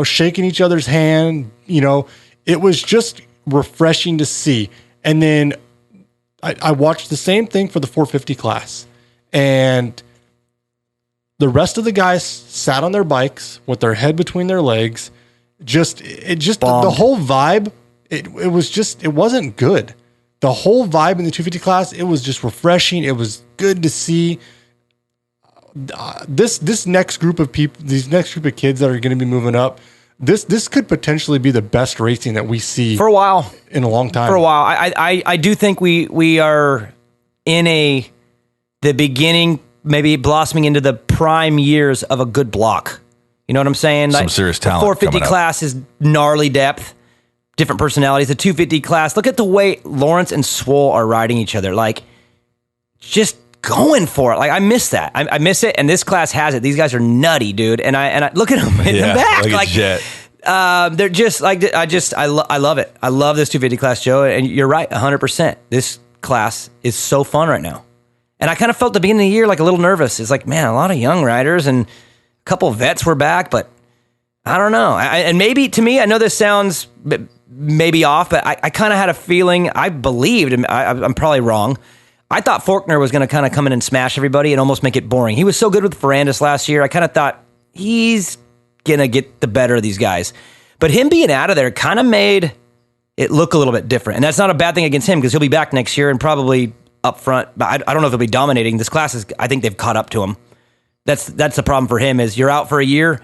shaking each other's hand. It was just refreshing to see. And then I watched the same thing for the 450 class. And the rest of the guys sat on their bikes with their head between their legs. The whole vibe, it wasn't good. The whole vibe in the 250 class, it was just refreshing. It was good to see this next group of people, these next group of kids that are going to be moving up. This could potentially be the best racing that we see for a while, in a long time. For a while, I do think we are in the beginning, maybe blossoming into the prime years of a good block. You know what I'm saying? Some serious talent. The 450 class is gnarly depth, different personalities. The 250 class, look at the way Lawrence and Swole are riding each other. Like, just going for it. Like, I miss that. I miss it, and this class has it. These guys are nutty, dude. And I look at them in the back. Like Jet. They're just like, I love it. I love this 250 class, Joe. And you're right, 100%. This class is so fun right now. And I kind of felt at the beginning of the year like a little nervous. It's like, man, a lot of young riders and a couple of vets were back, but I don't know. And maybe, to me, I know this sounds maybe off, but I kind of had a feeling, I believed, and I'm probably wrong, I thought Faulkner was going to kind of come in and smash everybody and almost make it boring. He was so good with Ferrandis last year. I kind of thought he's going to get the better of these guys. But him being out of there kind of made it look a little bit different. And that's not a bad thing against him, because he'll be back next year and probably up front. But I don't know if he'll be dominating. This class is, I think they've caught up to him. That's the problem for him, is you're out for a year.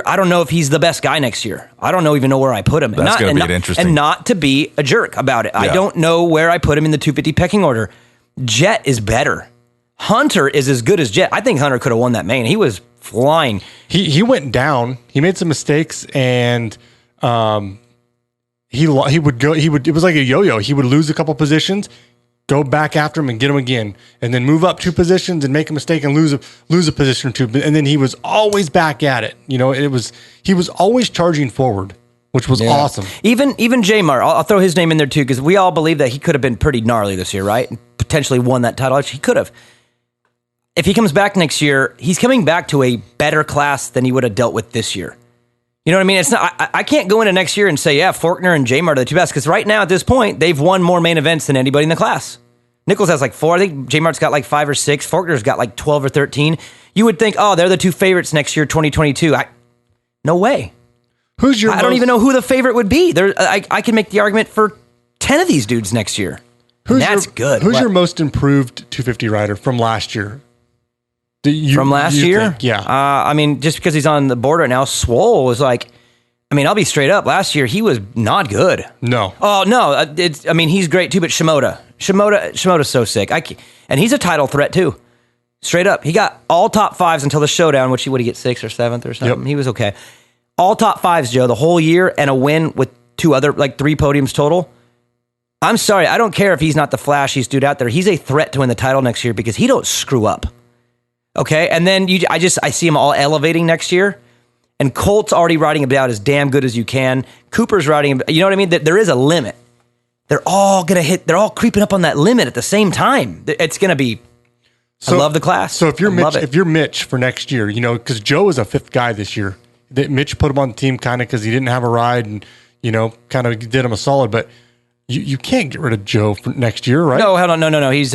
I don't know if he's the best guy next year. I don't even know where I put him. That's going to be interesting. And not to be a jerk about it. Yeah. I don't know where I put him in the 250 pecking order. Jet is better. Hunter is as good as Jet. I think Hunter could have won that main. He was flying. He went down. He made some mistakes, and he would go. It was like a yo-yo. He would lose a couple positions, go back after him and get him again, and then move up 2 positions and make a mistake and lose a position or 2. And then he was always back at it. He was always charging forward, which was awesome. Even J-Mart, I'll throw his name in there too, because we all believe that he could have been pretty gnarly this year, right? And potentially won that title. He could have. If he comes back next year, he's coming back to a better class than he would have dealt with this year. You know what I mean? It's not. I can't go into next year and say, yeah, Faulkner and J-Mart are the 2 best, because right now at this point, they've won more main events than anybody in the class. Nichols has like 4. I think J-Mart's got like 5 or 6. Faulkner's got like 12 or 13. You would think, oh, they're the 2 favorites next year, 2022. No way. I don't even know who the favorite would be. I can make the argument for 10 of these dudes next year. That's good. Who's your most improved 250 rider from last year? From last year? Think, yeah. I mean, just because he's on the board right now, Swole was like, I mean, I'll be straight up. Last year, he was not good. No. Oh, no. He's great too, but Shimoda's so sick. And he's a title threat too. Straight up. He got all top 5s until the showdown, which would he get 6th or 7th or something? Yep. He was okay. All top 5s, Joe, the whole year, and a win with 3 podiums total. I'm sorry. I don't care if he's not the flashiest dude out there. He's a threat to win the title next year because he don't screw up. Okay, and then I see them all elevating next year, and Colt's already riding about as damn good as you can. Cooper's riding, you know what I mean? There is a limit. They're all creeping up on that limit at the same time. It's gonna be. I love the class. So if you're Mitch for next year, because Joe is a 5th guy this year. Mitch put him on the team kind of because he didn't have a ride, and kind of did him a solid. But you can't get rid of Joe for next year, right? No, hell no. He's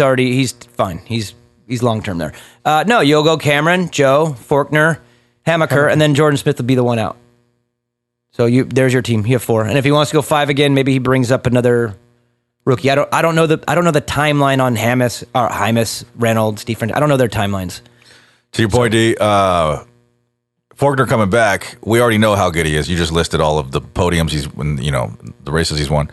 fine. He's long term there. No, you'll go Cameron, Joe, Faulkner, Hammaker, and then Jordan Smith will be the one out. So there's your team. You have 4, and if he wants to go 5 again, maybe he brings up another rookie. I don't know the timeline on Hymas, Reynolds, Stephen. I don't know their timelines. To your point, D. Faulkner coming back. We already know how good he is. You just listed all of the podiums the races he's won.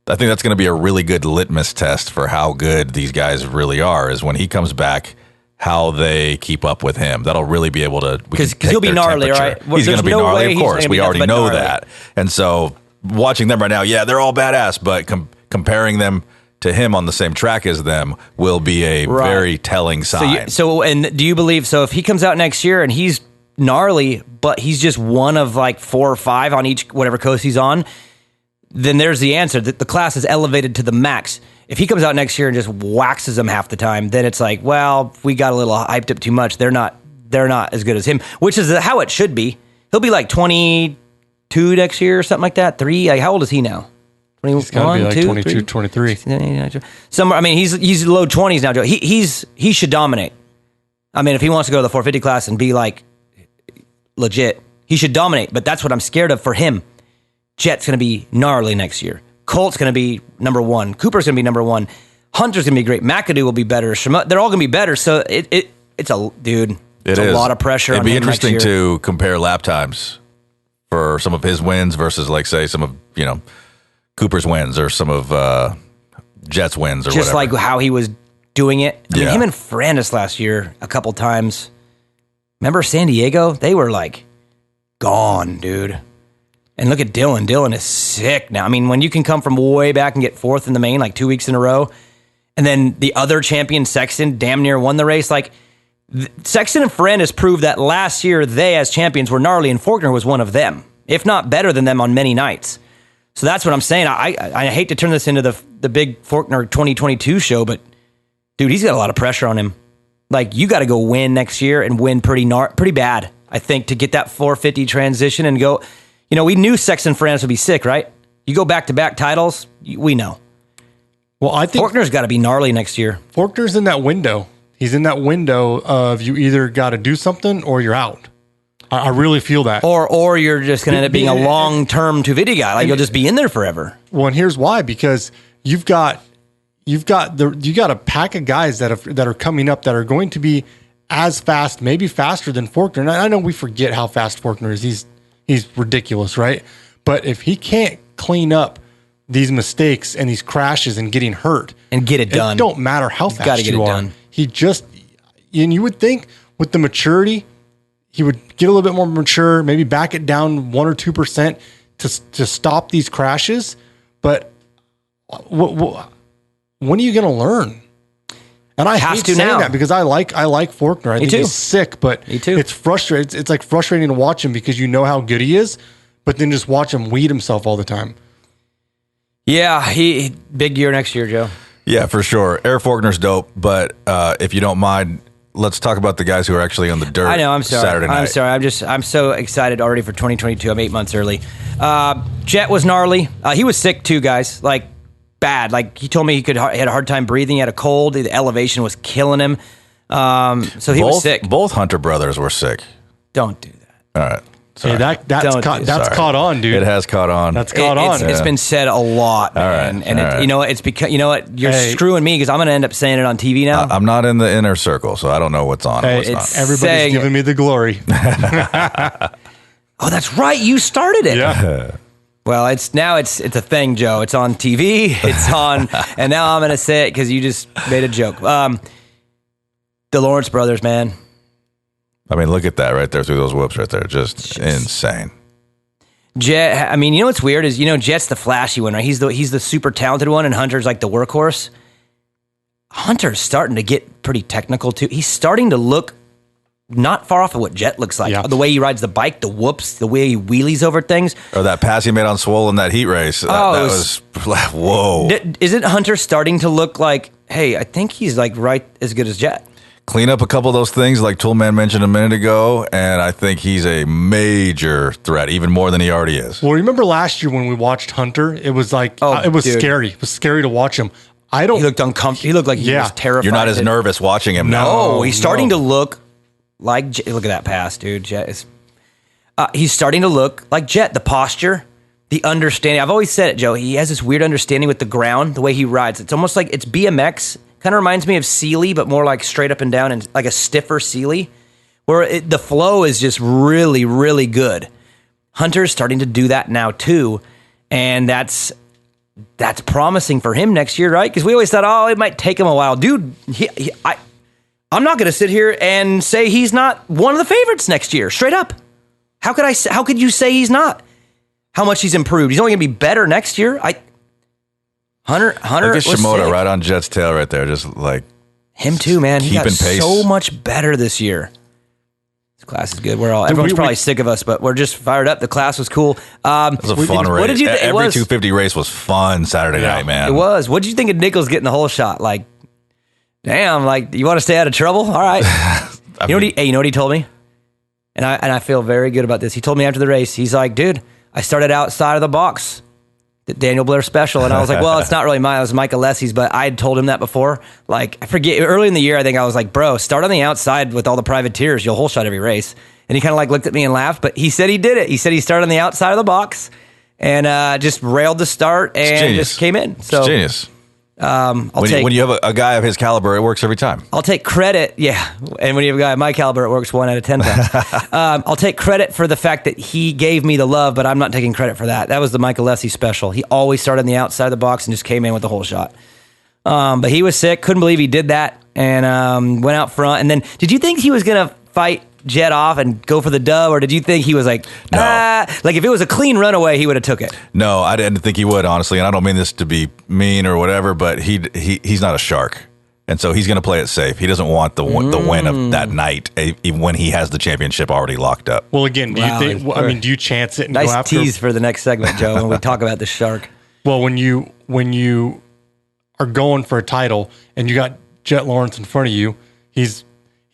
I think that's going to be a really good litmus test for how good these guys really are, is when he comes back, how they keep up with him. That'll really be able to... Because he'll be gnarly, right? Well, he's going to be gnarly, of course. We already know that. And so watching them right now, yeah, they're all badass, but comparing them to him on the same track as them will be a very telling sign. And do you believe, if he comes out next year and he's gnarly, but he's just one of like 4 or 5 on each, whatever coast he's on, then there's the answer. The class is elevated to the max. If he comes out next year and just waxes them half the time, then it's like, well, we got a little hyped up too much. They're not as good as him, which is how it should be. He'll be like 22 next year or something like that. 3. Like, how old is he now? 21, he's got to be like 2, 22, 23. Somewhere. I mean, he's low 20s now, Joe. He should dominate. I mean, if he wants to go to the 450 class and be like legit, he should dominate. But that's what I'm scared of for him. Jet's going to be gnarly next year. Colt's going to be number 1. Cooper's going to be number 1. Hunter's going to be great. McAdoo will be better. They're all going to be better. So it's a lot of pressure. It'd on be him interesting next year to compare lap times for some of his wins versus, like, say, some of Cooper's wins or some of Jet's wins or just whatever. like how he was doing it. I mean, Yeah. him and Ferrandis last year a couple times. Remember San Diego? They were like gone, dude. And look at Dylan. Dylan is sick now. I mean, when you can come from way back and get 4th in the main like 2 weeks in a row, and then the other champion, Sexton, damn near won the race. Like, Sexton and Ferrandis proved that last year they, as champions, were gnarly, and Faulkner was one of them, if not better than them on many nights. So that's what I'm saying. I hate to turn this into the big Faulkner 2022 show, but, dude, he's got a lot of pressure on him. Like, you got to go win next year and win pretty bad, I think, to get that 450 transition and go... we knew Sexton Ferrandis would be sick, right? You go back-to-back titles, we know. Well, I think Faulkner's got to be gnarly next year. Faulkner's in that window. He's in that window of you either got to do something or you're out. I really feel that. Or you're just going to end up being a long-term 250 guy. Like, you'll just be in there forever. Well, and here's why: because you've got a pack of guys that are coming up that are going to be as fast, maybe faster than Faulkner. And I know we forget how fast Faulkner is. He's ridiculous, right? But if he can't clean up these mistakes and these crashes and getting hurt and get it done, it don't matter how fast you are. Done. you would think with the maturity, he would get a little bit more mature, maybe back it down 1 or 2% to stop these crashes. But when are you going to learn? And I hate saying that because I like Faulkner. I think he's sick, but it's frustrating. It's like frustrating to watch him because you know how good he is, but then just watch him weed himself all the time. Yeah, he big year next year, Joe. Yeah, for sure. Eric Faulkner's dope, but if you don't mind, let's talk about the guys who are actually on the dirt. I know. I'm sorry. Saturday night. I'm sorry. I'm so excited already for 2022. I'm 8 months early. Jet was gnarly. He was sick too, guys. Like bad. Like he told me he had a hard time breathing. He had a cold. The elevation was killing him. So he was sick. Both Hunter brothers were sick. Don't do that. All right. Sorry. Hey, that's caught on, dude. It has caught on. That's caught on. It's been said a lot, man. All right. You know what? It's because you know what? You're screwing me because I'm going to end up saying it on TV now. I'm not in the inner circle, so I don't know what's on. Hey, and what's not. Everybody's giving me the glory. Oh, that's right. You started it. Yeah. Well, it's a thing, Joe. It's on TV. It's on, and now I'm going to say it because you just made a joke. The Lawrence brothers, man. I mean, look at that right there through those whoops right there. Just insane. Jet, I mean, you know what's weird is, Jet's the flashy one, right? He's the super talented one, and Hunter's like the workhorse. Hunter's starting to get pretty technical too. He's starting to look not far off of what Jet looks like. Yeah. The way he rides the bike, the whoops, the way he wheelies over things. Or that pass he made on Swollen, that heat race. That was whoa. Isn't Hunter starting to look like, hey, I think he's like right as good as Jet? Clean up a couple of those things like Toolman mentioned a minute ago, and I think he's a major threat, even more than he already is. Well, remember last year when we watched Hunter? It was like, it was scary. It was scary to watch him. He looked uncomfortable. He looked like he was terrified. You're not as nervous watching him now. No, he's starting to look like Jet. Look at that pass, dude. Jet is. He's starting to look like Jet. The posture, the understanding. I've always said it, Joe. He has this weird understanding with the ground, the way he rides. It's almost like it's BMX. Kind of reminds me of Sealy, but more like straight up and down and like a stiffer Sealy, where the flow is just really, really good. Hunter's starting to do that now too, and that's promising for him next year, right? Because we always thought, it might take him a while. Dude, I'm not going to sit here and say he's not one of the favorites next year, straight up. How could you say he's not? How much he's improved. He's only going to be better next year. Hunter Look at Shimoda right on Jet's tail right there, just like him too, man. He got pace. So much better this year. This class is good. Everyone's probably sick of us, but we're just fired up. The class was cool. It was a fun race. What did you think? Every 250 race was fun Saturday night, man. It was. What did you think of Nichols getting the whole shot? Like, damn, like you want to stay out of trouble? All right. You know what he told me? And I feel very good about this. He told me after the race, he's like, dude, I started outside of the box. The Daniel Blair special. And I was like, well, it's not really mine. It was Mike Alessi's, but I had told him that before. Like, I forget, early in the year, I think I was like, bro, start on the outside with all the privateers. You'll whole shot every race. And he kind of like looked at me and laughed, but he said he did it. He said he started on the outside of the box and just railed the start and just came in. So it's genius. When you have a guy of his caliber, it works every time. I'll take credit. Yeah. And when you have a guy of my caliber, it works 1 out of 10 times. I'll take credit for the fact that he gave me the love, but I'm not taking credit for that. That was the Mike Alessi special. He always started on the outside of the box and just came in with the whole shot. But he was sick. Couldn't believe he did that and went out front. And then did you think he was going to fight Jet off and go for the dub, or did you think he was like, no. Like if it was a clean runaway, he would have took it? No, I didn't think he would, honestly. And I don't mean this to be mean or whatever, but he's not a shark. And so he's going to play it safe. He doesn't want the win of that night, even when he has the championship already locked up. Well, again, do you think? Do you chance it and nice go after? Tease for the next segment, Joe, when we talk about the shark. Well, when you are going for a title and you got Jet Lawrence in front of you, he's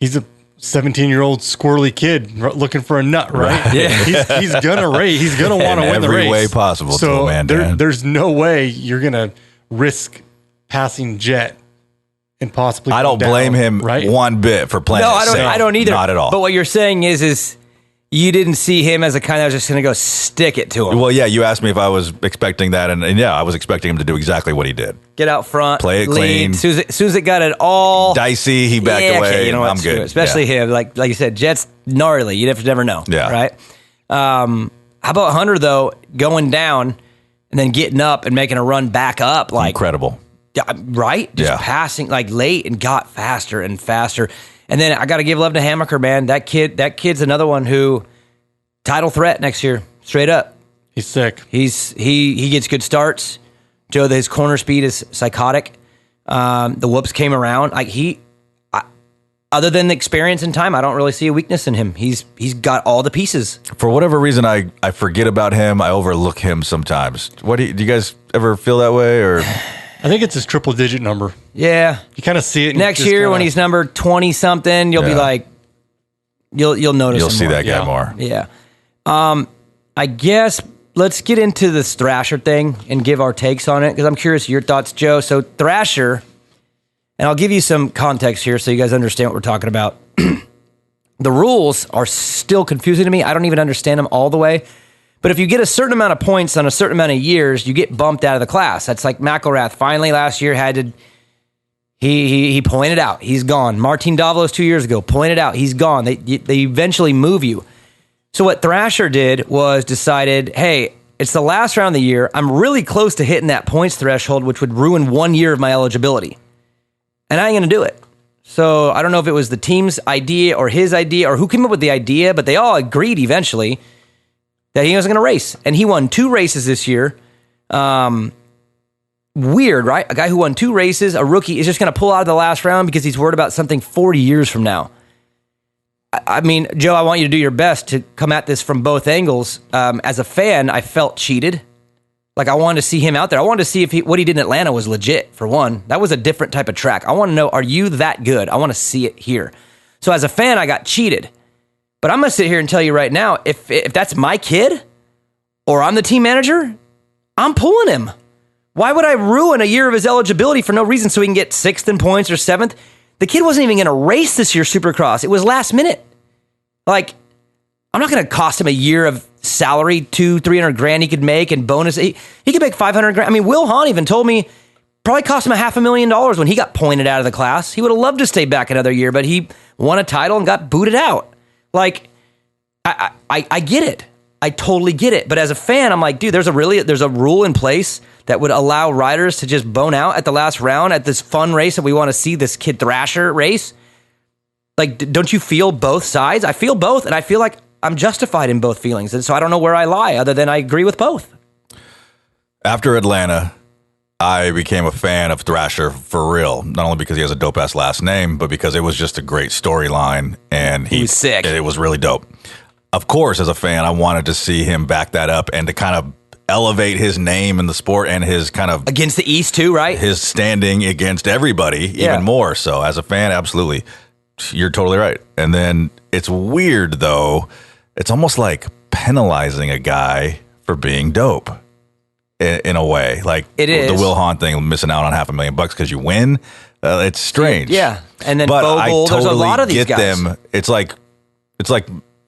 a 17-year-old squirrely kid looking for a nut, right? Yeah. He's gonna race. He's gonna want to win the race every way possible. So Dan. there's no way you're gonna risk passing Jet and possibly. I don't blame him one bit for playing. No, I don't either. Not at all. But what you're saying is you didn't see him as a kind that was just going to go stick it to him. Well, yeah, you asked me if I was expecting that, and yeah, I was expecting him to do exactly what he did. Get out front, play it lead. clean. As soon as it got it all dicey, he backed away. Okay, you know what? I'm good. Especially him, like you said, Jet's gnarly. You never know. Yeah. Right. How about Hunter though, going down and then getting up and making a run back up? Like incredible. Right? Just passing like late and got faster and faster. And then I got to give love to Hammaker, man. That kid's another one who title threat next year, straight up. He's sick. He gets good starts. Joe, his corner speed is psychotic. The whoops came around. Other than the experience and time, I don't really see a weakness in him. He's got all the pieces. For whatever reason, I forget about him. I overlook him sometimes. Do you guys ever feel that way? Or I think it's his triple digit number. Yeah. You kind of see it. Next year when he's number 20 something, you'll be like, you'll notice you'll him see more. that guy more. Yeah. I guess let's get into this Thrasher thing and give our takes on it, because I'm curious your thoughts, Joe. So Thrasher, and I'll give you some context here so you guys understand what we're talking about. The rules are still confusing to me. I don't even understand them all the way. But if you get a certain amount of points on a certain amount of years, you get bumped out of the class. That's like McElrath finally last year had to... He pointed out, he's gone. Martin Davalos 2 years ago pointed out, he's gone. They eventually move you. So what Thrasher did was decided, hey, it's the last round of the year. I'm really close to hitting that points threshold, which would ruin 1 year of my eligibility. And I ain't going to do it. So I don't know if it was the team's idea or his idea or who came up with the idea, but they all agreed eventually that he wasn't going to race. And he won 2 races this year. Weird, right? A guy who won 2 races, a rookie, is just going to pull out of the last round because he's worried about something 40 years from now. I mean, Joe, I want you to do your best to come at this from both angles. As a fan, I felt cheated. Like, I wanted to see him out there. I wanted to see if what he did in Atlanta was legit, for one. That was a different type of track. I want to know, are you that good? I want to see it here. So as a fan, I got cheated. But I'm going to sit here and tell you right now, if that's my kid or I'm the team manager, I'm pulling him. Why would I ruin a year of his eligibility for no reason so he can get 6th in points or 7th? The kid wasn't even going to race this year Supercross. It was last minute. Like, I'm not going to cost him a year of salary, $200,000-300 grand he could make and bonus. He could make $500 grand. I mean, Will Hahn even told me probably cost him $500,000 when he got pointed out of the class. He would have loved to stay back another year, but he won a title and got booted out. Like, I get it. I totally get it. But as a fan, I'm like, dude, there's a rule in place that would allow riders to just bone out at the last round at this fun race that we want to see, this kid Thrasher race. Like, don't you feel both sides? I feel both, and I feel like I'm justified in both feelings. And so I don't know where I lie other than I agree with both. After Atlanta, I became a fan of Thrasher for real. Not only because he has a dope-ass last name, but because it was just a great storyline. And he was sick. It was really dope. Of course, as a fan, I wanted to see him back that up and to kind of elevate his name in the sport and his kind of... Against the East too, right? His standing against everybody, even more. So as a fan, absolutely. You're totally right. And then it's weird, though. It's almost like penalizing a guy for being dope in a way. Like it is. The Will Hahn thing, missing out on $500,000 because you win. It's strange. Yeah. And then but Bogle, I totally there's a lot of these get guys. them. It's like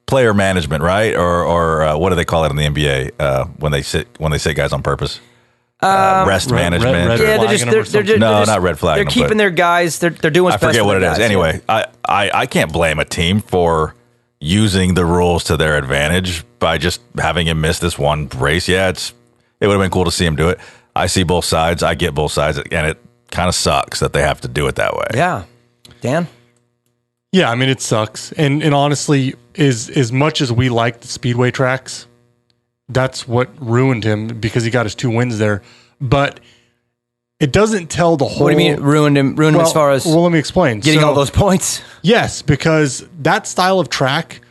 player management, right? Or what do they call it in the NBA when they sit guys on purpose? Rest management. Yeah, they're just not red flag. They're keeping their guys. They're doing what's I forget best what for it their is. guys, Anyway, I can't blame a team for using the rules to their advantage by just having him miss this one race. Yeah, it would have been cool to see him do it. I see both sides. I get both sides, and it kind of sucks that they have to do it that way. Yeah, Dan. Yeah, I mean, it sucks. And honestly, as much as we like the speedway tracks, that's what ruined him because he got his 2 wins there. But it doesn't tell the whole... What do you mean ruined him as far as... Well, let me explain. Getting all those points? Yes, because that style of track,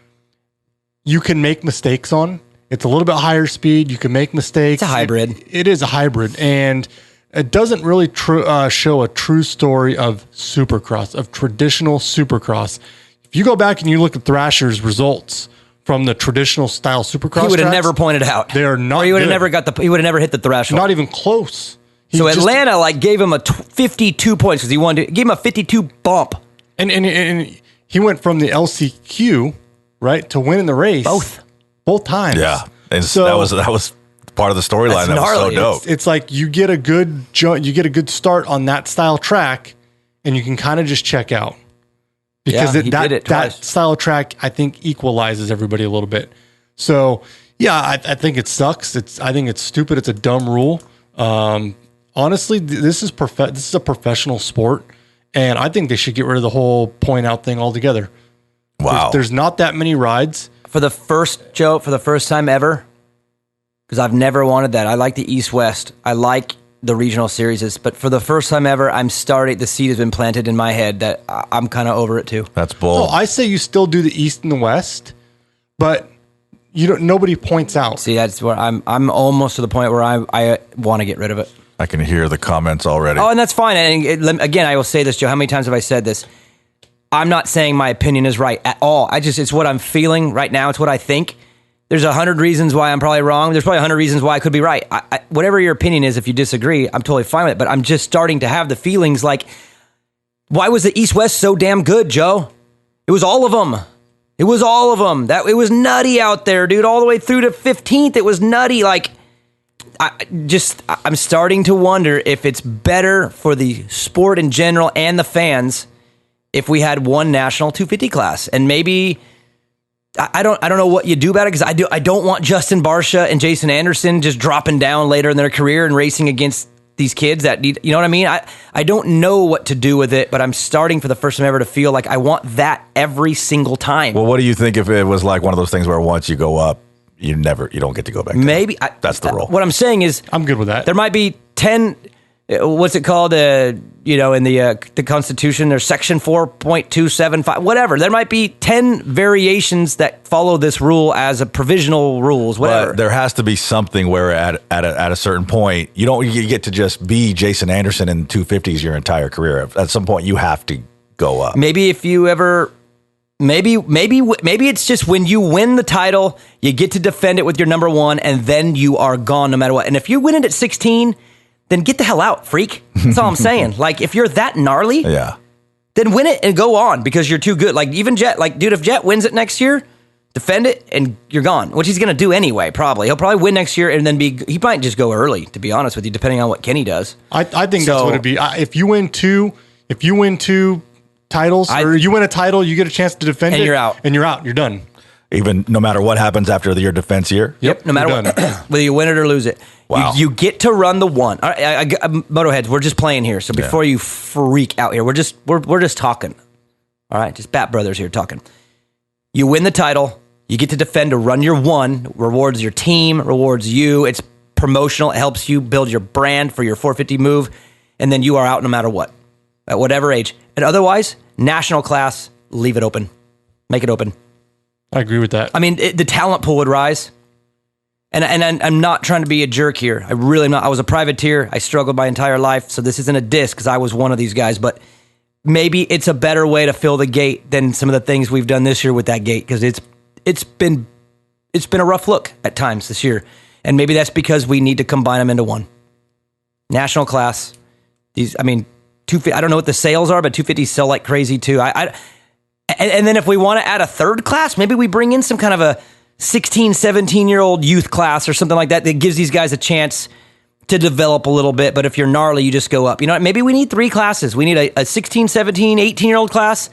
you can make mistakes on. It's a little bit higher speed. You can make mistakes. It's a hybrid. It is a hybrid. And it doesn't really show a true story of Supercross, of traditional Supercross. If you go back and you look at Thrasher's results from the traditional style Supercross, he would have never pointed out. They are not. Or he would have good. He would have never hit the threshold. Not even close. So Atlanta gave him a 52 points because he wanted to give him a 52 bump. And he went from the LCQ right to winning the race both times. Yeah, and so that was part of the storyline. That was so dope. It's like you get a good start on that style track, and you can kind of just check out because that style track I think equalizes everybody a little bit. So yeah, I think it sucks. I think it's stupid. It's a dumb rule. Honestly, this is a professional sport, And I think they should get rid of the whole point out thing altogether. Wow. There's not that many rides. For the first time ever, because I've never wanted that. I like the East-West. I like the regional series, but for the first time ever, the seed has been planted in my head that I'm kind of over it too. That's bull. No, I say you still do the East and the West, but nobody points out. See, that's where I'm almost to the point where I want to get rid of it. I can hear the comments already. Oh, and that's fine. And again, I will say this, Joe. How many times have I said this? I'm not saying my opinion is right at all. It's what I'm feeling right now. It's what I think. There's 100 reasons why I'm probably wrong. There's probably 100 reasons why I could be right. Whatever your opinion is, if you disagree, I'm totally fine with it. But I'm just starting to have the feelings like, why was the East-West so damn good, Joe? It was all of them. It was all of them. It was nutty out there, dude. All the way through to 15th, it was nutty. Like, I'm starting to wonder if it's better for the sport in general and the fans if we had one national 250 class. And maybe I don't know what you do about it, because I don't want Justin Barsha and Jason Anderson just dropping down later in their career and racing against these kids that need, you know what I mean? I don't know what to do with it, but I'm starting for the first time ever to feel like I want that every single time. Well, what do you think if it was like one of those things where once you go up, you don't get to go back down? Maybe. That's the rule. What I'm saying is, I'm good with that. There might be 10, what's it called? In the Constitution, there's section 4.275, whatever. There might be 10 variations that follow this rule as a provisional rules, whatever. But there has to be something where at a certain point, you get to just be Jason Anderson in 250s your entire career. At some point, you have to go up. Maybe if you ever... Maybe it's just when you win the title, you get to defend it with your number one, and then you are gone no matter what. And if you win it at 16, then get the hell out, freak. That's all I'm saying. Like, if you're that gnarly, yeah, then win it and go on, because you're too good. Like, even Jet, dude, if Jet wins it next year, defend it and you're gone, which he's going to do anyway, probably. He win next year and then he might just go early, to be honest with you, depending on what Kenny does. I think that's what it'd be. If you win two titles, or you win a title, you get a chance to defend it, and you're out. And you're out. You're done. Even no matter what happens after your defense year? Yep, no matter what. Whether you win it or lose it. Wow. You get to run the one. Motoheads, we're just playing here. So before you freak out here, we're just talking. All right, just Bat Brothers here talking. You win the title. You get to defend to run your one. Rewards your team, rewards you. It's promotional. It helps you build your brand for your 450 move. And then you are out no matter what, at whatever age. And otherwise, national class, leave it open. Make it open. I agree with that. I mean, the talent pool would rise. And I'm not trying to be a jerk here. I really am not. I was a privateer. I struggled my entire life. So this isn't a diss, because I was one of these guys. But maybe it's a better way to fill the gate than some of the things we've done this year with that gate, because it's been a rough look at times this year. And maybe that's because we need to combine them into one. National class. I don't know what the sales are, but 250s sell like crazy too. And then if we want to add a third class, maybe we bring in some kind of a 16, 17-year-old youth class or something like that gives these guys a chance to develop a little bit. But if you're gnarly, you just go up. You know what? Maybe we need 3 classes. We need a 16, 17, 18-year-old class,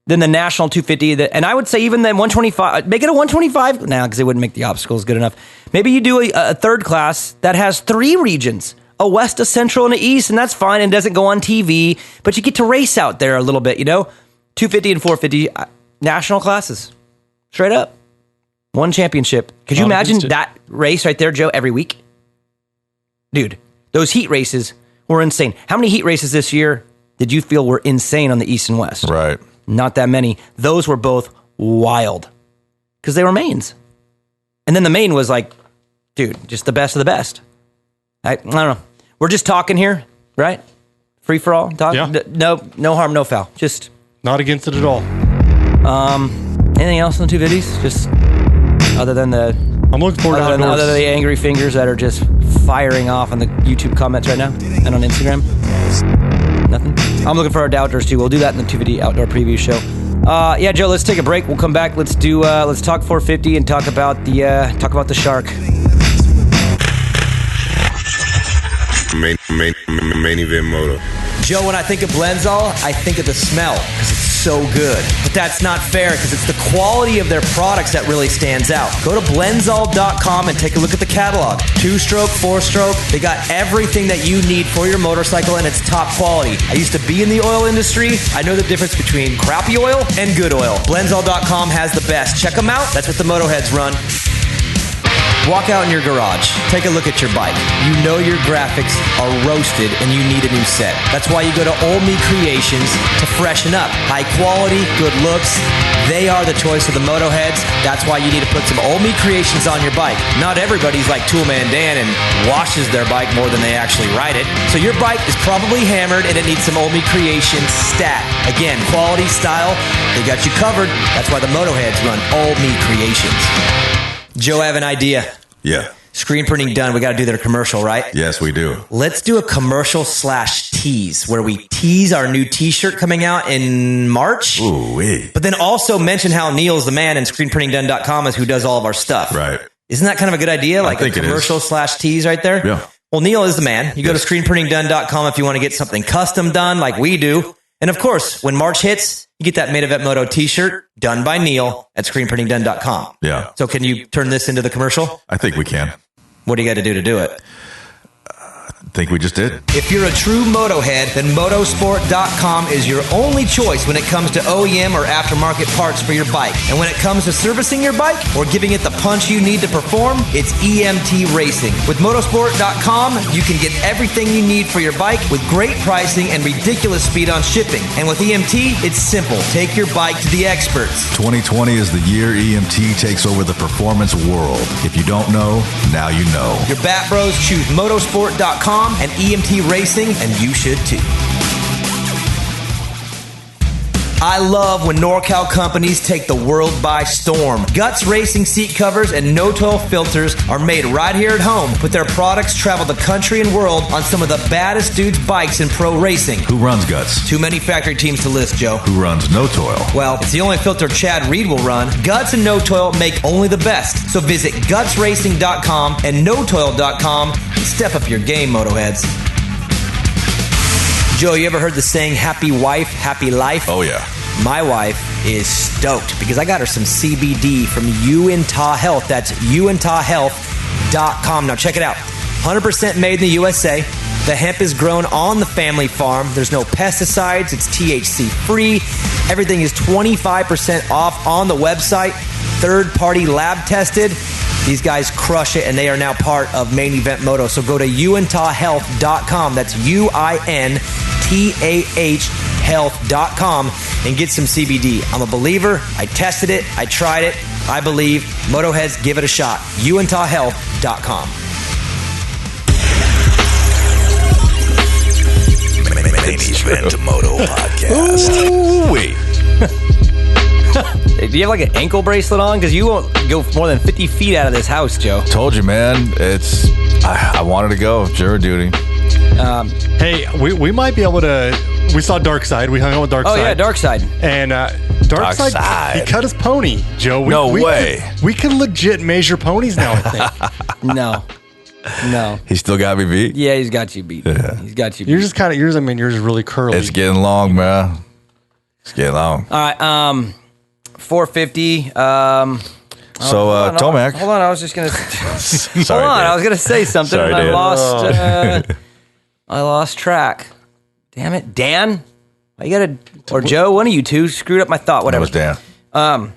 then the national 250. And I would say even then 125, make it a 125 now, because they wouldn't make the obstacles good enough. Maybe you do a third class that has 3 regions. A West, a Central, and an East, and that's fine, and doesn't go on TV, but you get to race out there a little bit, 250 and 450, national classes. Straight up. One championship. Could you imagine that race right there, Joe, every week? Dude, those heat races were insane. How many heat races this year did you feel were insane on the East and West? Right. Not that many. Those were both wild, because they were mains. And then the main was like, dude, just the best of the best. I don't know. We're just talking here, right? Free for all. Yeah. No harm, no foul. Just not against it at all. Anything else on the 250s? Just other than I'm looking forward to other than the angry fingers that are just firing off on the YouTube comments right now and on Instagram. Nothing. I'm looking for our outdoors too. We'll do that in the 250 outdoor preview show. Yeah, Joe. Let's take a break. We'll come back. Let's talk 450 and talk about the shark. Main event moto. Joe, when I think of Blenzall, I think of the smell because it's so good. But that's not fair because it's the quality of their products that really stands out. Go to Blenzall.com and take a look at the catalog. 2-stroke, 4-stroke, they got everything that you need for your motorcycle and it's top quality. I used to be in the oil industry. I know the difference between crappy oil and good oil. Blenzall.com has the best. Check them out. That's what the Motoheads run. Walk out in your garage. Take a look at your bike. You know your graphics are roasted and you need a new set. That's why you go to Old Me Creations to freshen up. High quality, good looks. They are the choice of the Motoheads. That's why you need to put some Old Me Creations on your bike. Not everybody's like Toolman Dan and washes their bike more than they actually ride it. So your bike is probably hammered and it needs some Old Me Creations stat. Again, quality, style, they got you covered. That's why the Motoheads run Old Me Creations. Joe, I have an idea. Yeah. Screen printing done. We got to do their commercial, right? Yes, we do. Let's do a commercial / tease where we tease our new t-shirt coming out in March. Ooh-wee. But then also mention how Neil's the man and screenprintingdone.com is who does all of our stuff. Right. Isn't that kind of a good idea? Like a commercial / tease right there? Yeah. Well, Neil is the man. You go to screenprintingdone.com if you want to get something custom done like we do. And of course, when March hits, you get that Main Event Moto t-shirt done by Neil at screenprintingdone.com. Yeah. So can you turn this into the commercial? I think we can. What do you got to do it? I think we just did. If you're a true Motohead, then motosport.com is your only choice when it comes to OEM or aftermarket parts for your bike. And when it comes to servicing your bike or giving it the punch you need to perform, it's EMT Racing. With motosport.com, you can get everything you need for your bike with great pricing and ridiculous speed on shipping. And with EMT, it's simple. Take your bike to the experts. 2020 is the year EMT takes over the performance world. If you don't know, now you know. Your Bat Bros choose motosport.com and EMT Racing, and you should too. I love when NorCal companies take the world by storm. Guts Racing seat covers and no-toil filters are made right here at home, but their products travel the country and world on some of the baddest dudes' bikes in pro racing. Who runs Guts? Too many factory teams to list, Joe. Who runs No Toil? Well, it's the only filter Chad Reed will run. Guts and No Toil make only the best. So visit gutsracing.com and notoil.com and step up your game, Motoheads. Joe, you ever heard the saying, happy wife, happy life? Oh, yeah. My wife is stoked because I got her some CBD from Uintah Health. That's uintahhealth.com. Now check it out. 100% made in the USA. The hemp is grown on the family farm. There's no pesticides. It's THC free. Everything is 25% off on the website. Third-party lab tested. These guys crush it, and they are now part of Main Event Moto. So go to uintahhealth.com. That's UINTAH health.com and get some CBD. I'm a believer. I tested it. I tried it. I believe. Motoheads, give it a shot. uintahhealth.com. Main Event Moto Podcast. Ooh, wait. Do you have like an ankle bracelet on? Because you won't go more than 50 feet out of this house, Joe. Told you, man. I wanted to go. Jury duty. Hey, we might be able to. We saw Dark Side. We hung out with Dark Side. Oh, yeah, Dark Side. And Dark Side, he cut his pony, Joe. No way. We can legit measure ponies now, I think. No. He still got me beat? Yeah, he's got you beat. Yeah. He's got you beat. Yours is kind of, yours is really curly. It's getting long, man. It's getting long. All right, 450. So, Tomac. Hold on, I was just going to... Sorry, hold on, Dan. I was going to say something, Sorry, and Dan. I lost track. Damn it. Dan? You got to... Or Joe, one of you two screwed up my thought, whatever. That was Dan.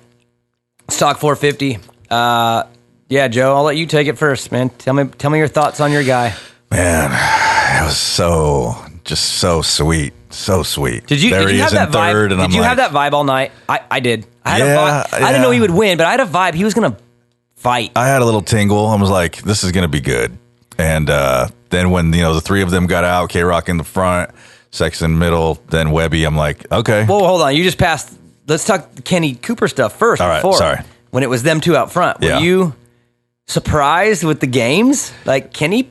Stock 450. Yeah, Joe, I'll let you take it first, man. Tell me your thoughts on your guy. Man, it was so sweet. So sweet. Did you have that vibe? And did you have that vibe all night? I did. I had a vibe. I didn't know he would win, but I had a vibe. He was going to fight. I had a little tingle. I was like, this is going to be good. And then when the three of them got out, K-Rock in the front, Sexton middle, then Webby, I'm like, okay. Whoa, hold on. You just passed. Let's talk Kenny Cooper stuff first. All right, before, sorry. When it was them two out front, were Yeah. you surprised with the games? Like Kenny,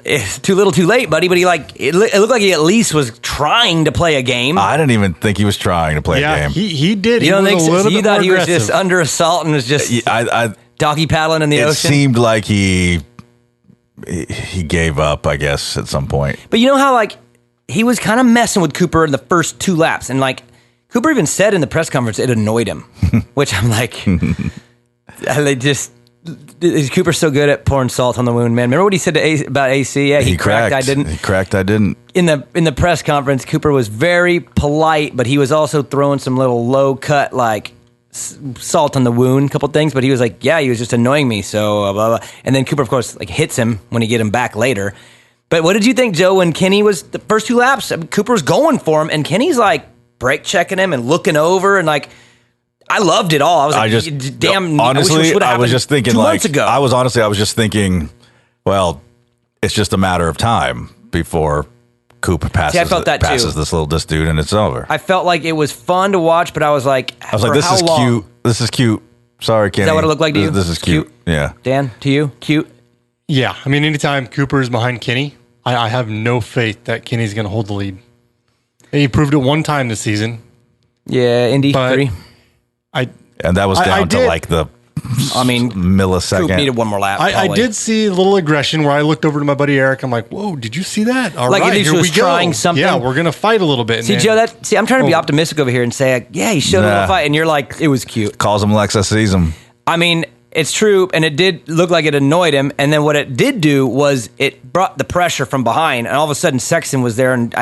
it's too little, too late, buddy. But it looked like he at least was trying to play a game. I didn't even think he was trying to play a game. He did. You don't think so? So You thought he was just under assault and was just I doggy paddling in the it ocean? seemed like he he gave up, I guess, at some point. But you know how like he was kind of messing with Cooper in the first 2 laps, and like Cooper even said in the press conference it annoyed him, which I'm like, they just. Is Cooper so good at pouring salt on the wound, man? Remember what he said about AC? Yeah, he cracked. I didn't. He cracked. I didn't. In the press conference, Cooper was very polite, but he was also throwing some little low cut like salt on the wound, couple things. But he was like, yeah, he was just annoying me. So blah, blah. And then Cooper, of course, like hits him when he get him back later. But what did you think, Joe? When Kenny was the first 2 laps, Cooper was going for him, and Kenny's like brake checking him and looking over and like. I loved it all. I was like, damn. Honestly, I was just thinking 2 like, months ago. I was just thinking, well, it's just a matter of time before Coop passes. See, I felt that passes too. this dude, and it's over. I felt like it was fun to watch, but I was like, this is cute. This is cute. Sorry, Kenny. Is that what it looked like to you? This is cute. Yeah. Dan, to you, cute. Yeah, I mean, anytime Cooper is behind Kenny, I have no faith that Kenny's going to hold the lead. And he proved it one time this season. Yeah, Indy 3. And that was down to like the millisecond. Coop needed one more lap. I did see a little aggression where I looked over to my buddy Eric. I'm like, whoa, did you see that? All like right, he here was we go. trying something. Yeah, we're going to fight a little bit. See, Joe, I'm trying to be optimistic over here and say, like, yeah, he showed a little fight. And you're like, it was cute. Calls him Lexa sees him. I mean, it's true. And it did look like it annoyed him. And then what it did do was it brought the pressure from behind. And all of a sudden, Sexton was there. And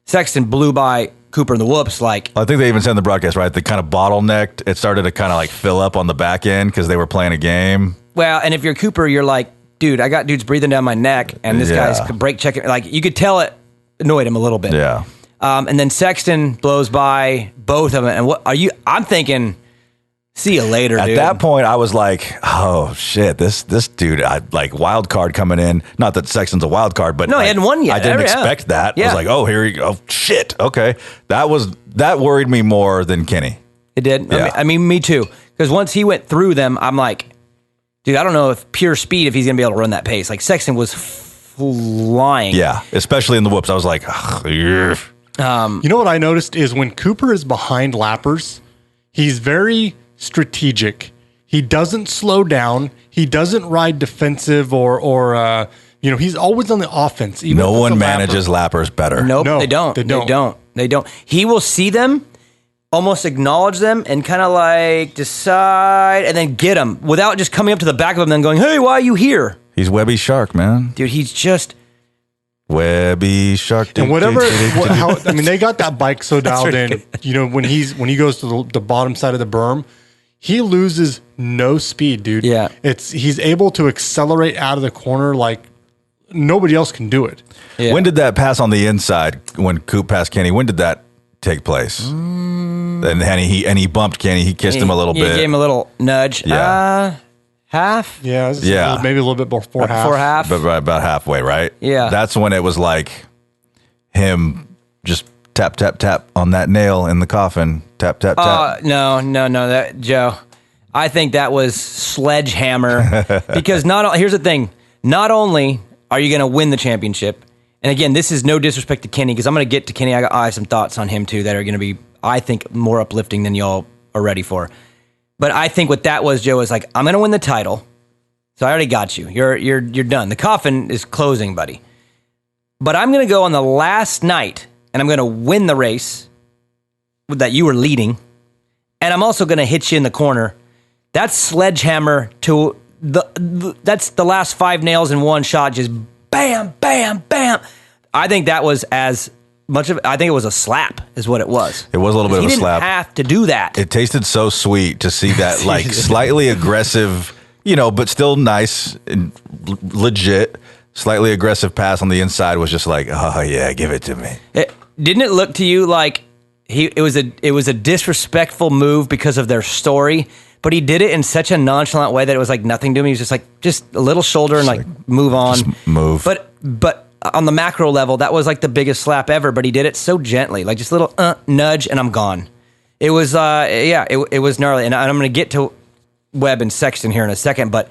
Sexton blew by Cooper in the whoops. Like, I think they even said in the broadcast, right? They kind of bottlenecked. It started to kind of like fill up on the back end because they were playing a game. Well, and if you're Cooper, you're like, dude, I got dudes breathing down my neck, and this guy's brake checking. Like, you could tell it annoyed him a little bit. Yeah. And then Sexton blows by both of them. And what are you? I'm thinking, see you later, dude. At that point, I was like, oh shit, this dude, like wild card coming in. Not that Sexton's a wild card, but no, he hadn't won yet. I didn't expect that. Yeah. I was like, oh, here you go. Oh, shit. Okay, that worried me more than Kenny. It did. Yeah. I mean, me too. Because once he went through them, I'm like, dude, I don't know if pure speed if he's gonna be able to run that pace. Like Sexton was flying. Yeah, especially in the whoops. I was like, you know what I noticed is when Cooper is behind lappers, he's very strategic. He doesn't slow down. He doesn't ride defensive or he's always on the offense. Even no if it's one a manages lappers better. Nope, No, they don't. they don't. They don't. He will see them, almost acknowledge them, and kind of like decide, and then get them without just coming up to the back of them and going, "Hey, why are you here?" He's Webby Shark, man. Dude, he's just Webby Shark. And whatever, they got that bike so dialed in. You know, when he goes to the bottom side of the berm, he loses no speed, dude. Yeah. He's able to accelerate out of the corner like nobody else can do it. Yeah. When did that pass on the inside when Coop passed Kenny? When did that take place? And he bumped Kenny. He kissed him a little bit. He gave him a little nudge. Yeah. Half? Yeah. Maybe a little bit before half. Before half? But about halfway, right? Yeah. That's when it was like him just tap, tap, tap on that nail in the coffin. Tap, tap, tap. No. That Joe, I think that was sledgehammer. Because here's the thing. Not only are you going to win the championship, and again, this is no disrespect to Kenny, because I'm going to get to Kenny. I have some thoughts on him, too, that are going to be, I think, more uplifting than y'all are ready for. But I think what that was, Joe, is like, I'm going to win the title. So I already got you. You're done. The coffin is closing, buddy. But I'm going to go on the last night, and I'm going to win the race that you were leading. And I'm also going to hit you in the corner. That's sledgehammer to that's the last 5 nails in one shot. Just bam, bam, bam. I think that was as much of. I think it was a slap, is what it was. It was a little bit of a slap. He didn't have to do that. It tasted so sweet to see that, like slightly aggressive, but still nice and legit. Slightly aggressive pass on the inside was just like, oh yeah, give it to me. Didn't it look to you like it was a disrespectful move because of their story? But he did it in such a nonchalant way that it was like nothing to him. He was just like, just a little shoulder and like move on. Just move. But on the macro level, that was like the biggest slap ever. But he did it so gently, like just a little nudge, and I'm gone. It was it was gnarly. And I'm going to get to Webb and Sexton here in a second. But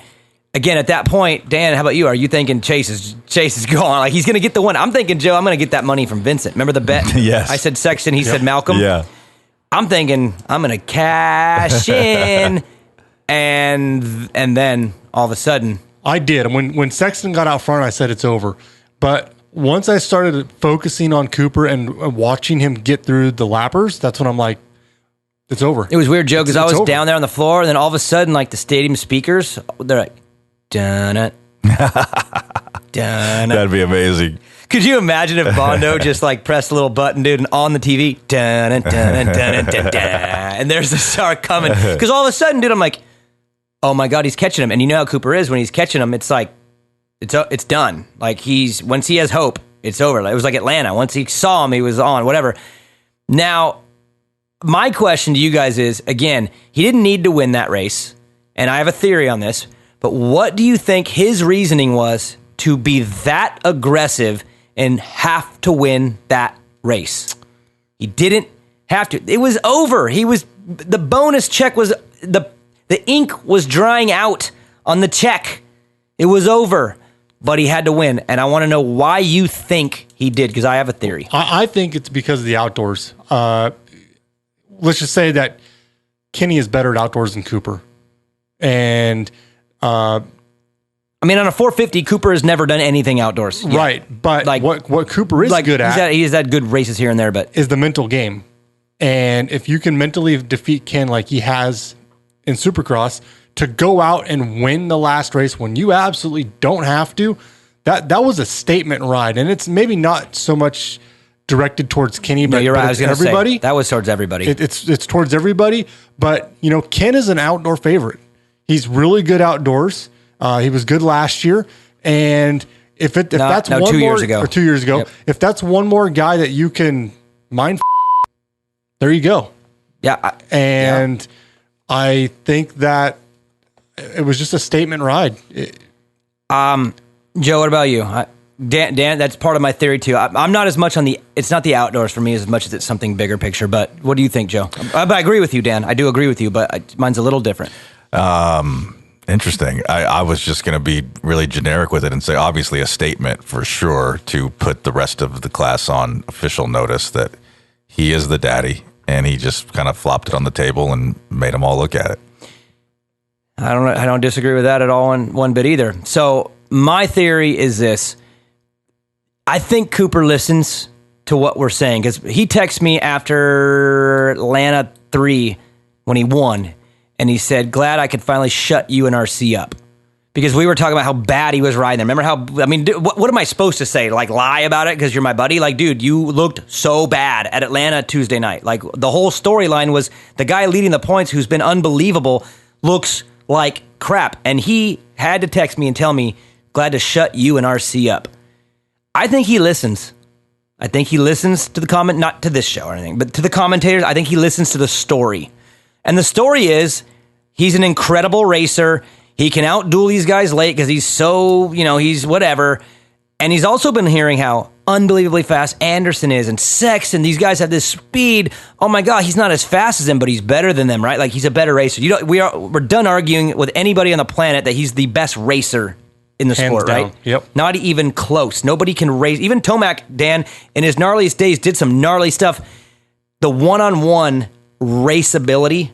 again, at that point, Dan, how about you? Are you thinking Chase is gone? Like he's going to get the win? I'm thinking, Joe, I'm going to get that money from Vincent. Remember the bet? Yes. I said Sexton. He said Malcolm. Yeah. I'm thinking I'm going to cash in, and then all of a sudden, I did. And when Sexton got out front, I said it's over. But once I started focusing on Cooper and watching him get through the lappers, that's when I'm like, it's over. It was weird, Joe, because I was over. down there on the floor, and then all of a sudden, like the stadium speakers, they're like, dun it, dun it. That'd be amazing. Could you imagine if Bondo just like pressed a little button, dude, and on the TV, dun it, dun it, dun it, dun, dun, and there's the star coming? Because all of a sudden, dude, I'm like, oh my God, he's catching him. And you know how Cooper is when he's catching him. It's like, it's done. Like once he has hope, it's over. It was like Atlanta. Once he saw him, he was on, whatever. Now, my question to you guys is, again, he didn't need to win that race. And I have a theory on this. But what do you think his reasoning was to be that aggressive and have to win that race? He didn't have to. It was over. The bonus check was, the ink was drying out on the check. It was over. But he had to win. And I want to know why you think he did, because I have a theory. I think it's because of the outdoors. Let's just say that Kenny is better at outdoors than Cooper. And I mean, on a 450, Cooper has never done anything outdoors. Yet. Right. But like, what Cooper is good at, he's had good races here and there, but is the mental game. And if you can mentally defeat Ken like he has in Supercross, to go out and win the last race when you absolutely don't have to, that was a statement ride. And it's maybe not so much directed towards Kenny, but, you're right. I was gonna everybody. Say, that was towards everybody. It's towards everybody. But, Ken is an outdoor favorite. He's really good outdoors. He was good last year. And if that's 2 years ago. Or 2 years ago, yep. If that's one more guy that you can mind, there you go. Yeah. I think that it was just a statement ride. Joe, what about you? Dan, that's part of my theory too. I'm not as much on it's not the outdoors for me as much as it's something bigger picture. But what do you think, Joe? But I agree with you, Dan. I do agree with you, but mine's a little different. Interesting. I was just going to be really generic with it and say, obviously, a statement for sure to put the rest of the class on official notice that he is the daddy, and he just kind of flopped it on the table and made them all look at it. I don't disagree with that at all one bit either. So my theory is this. I think Cooper listens to what we're saying, because he texted me after Atlanta 3 when he won, and he said, glad I could finally shut you and RC up. Because we were talking about how bad he was riding there. Remember what am I supposed to say? Like, lie about it because you're my buddy? Like, dude, you looked so bad at Atlanta Tuesday night. Like, the whole storyline was the guy leading the points who's been unbelievable looks like crap. And he had to text me and tell me, glad to shut you and RC up. I think he listens. I think he listens to the comment, not to this show or anything, but to the commentators. I think he listens to the story. And the story is, he's an incredible racer. He can outduel these guys late because he's so, he's whatever. And he's also been hearing how unbelievably fast Anderson is and Sexton. These guys have this speed. Oh my God, he's not as fast as them, but he's better than them, right? Like, he's a better racer. We're done arguing with anybody on the planet that he's the best racer in the Hands sport, down. right? Yep. Not even close. Nobody can race. Even Tomac, Dan, in his gnarliest days, did some gnarly stuff. The one-on-one race ability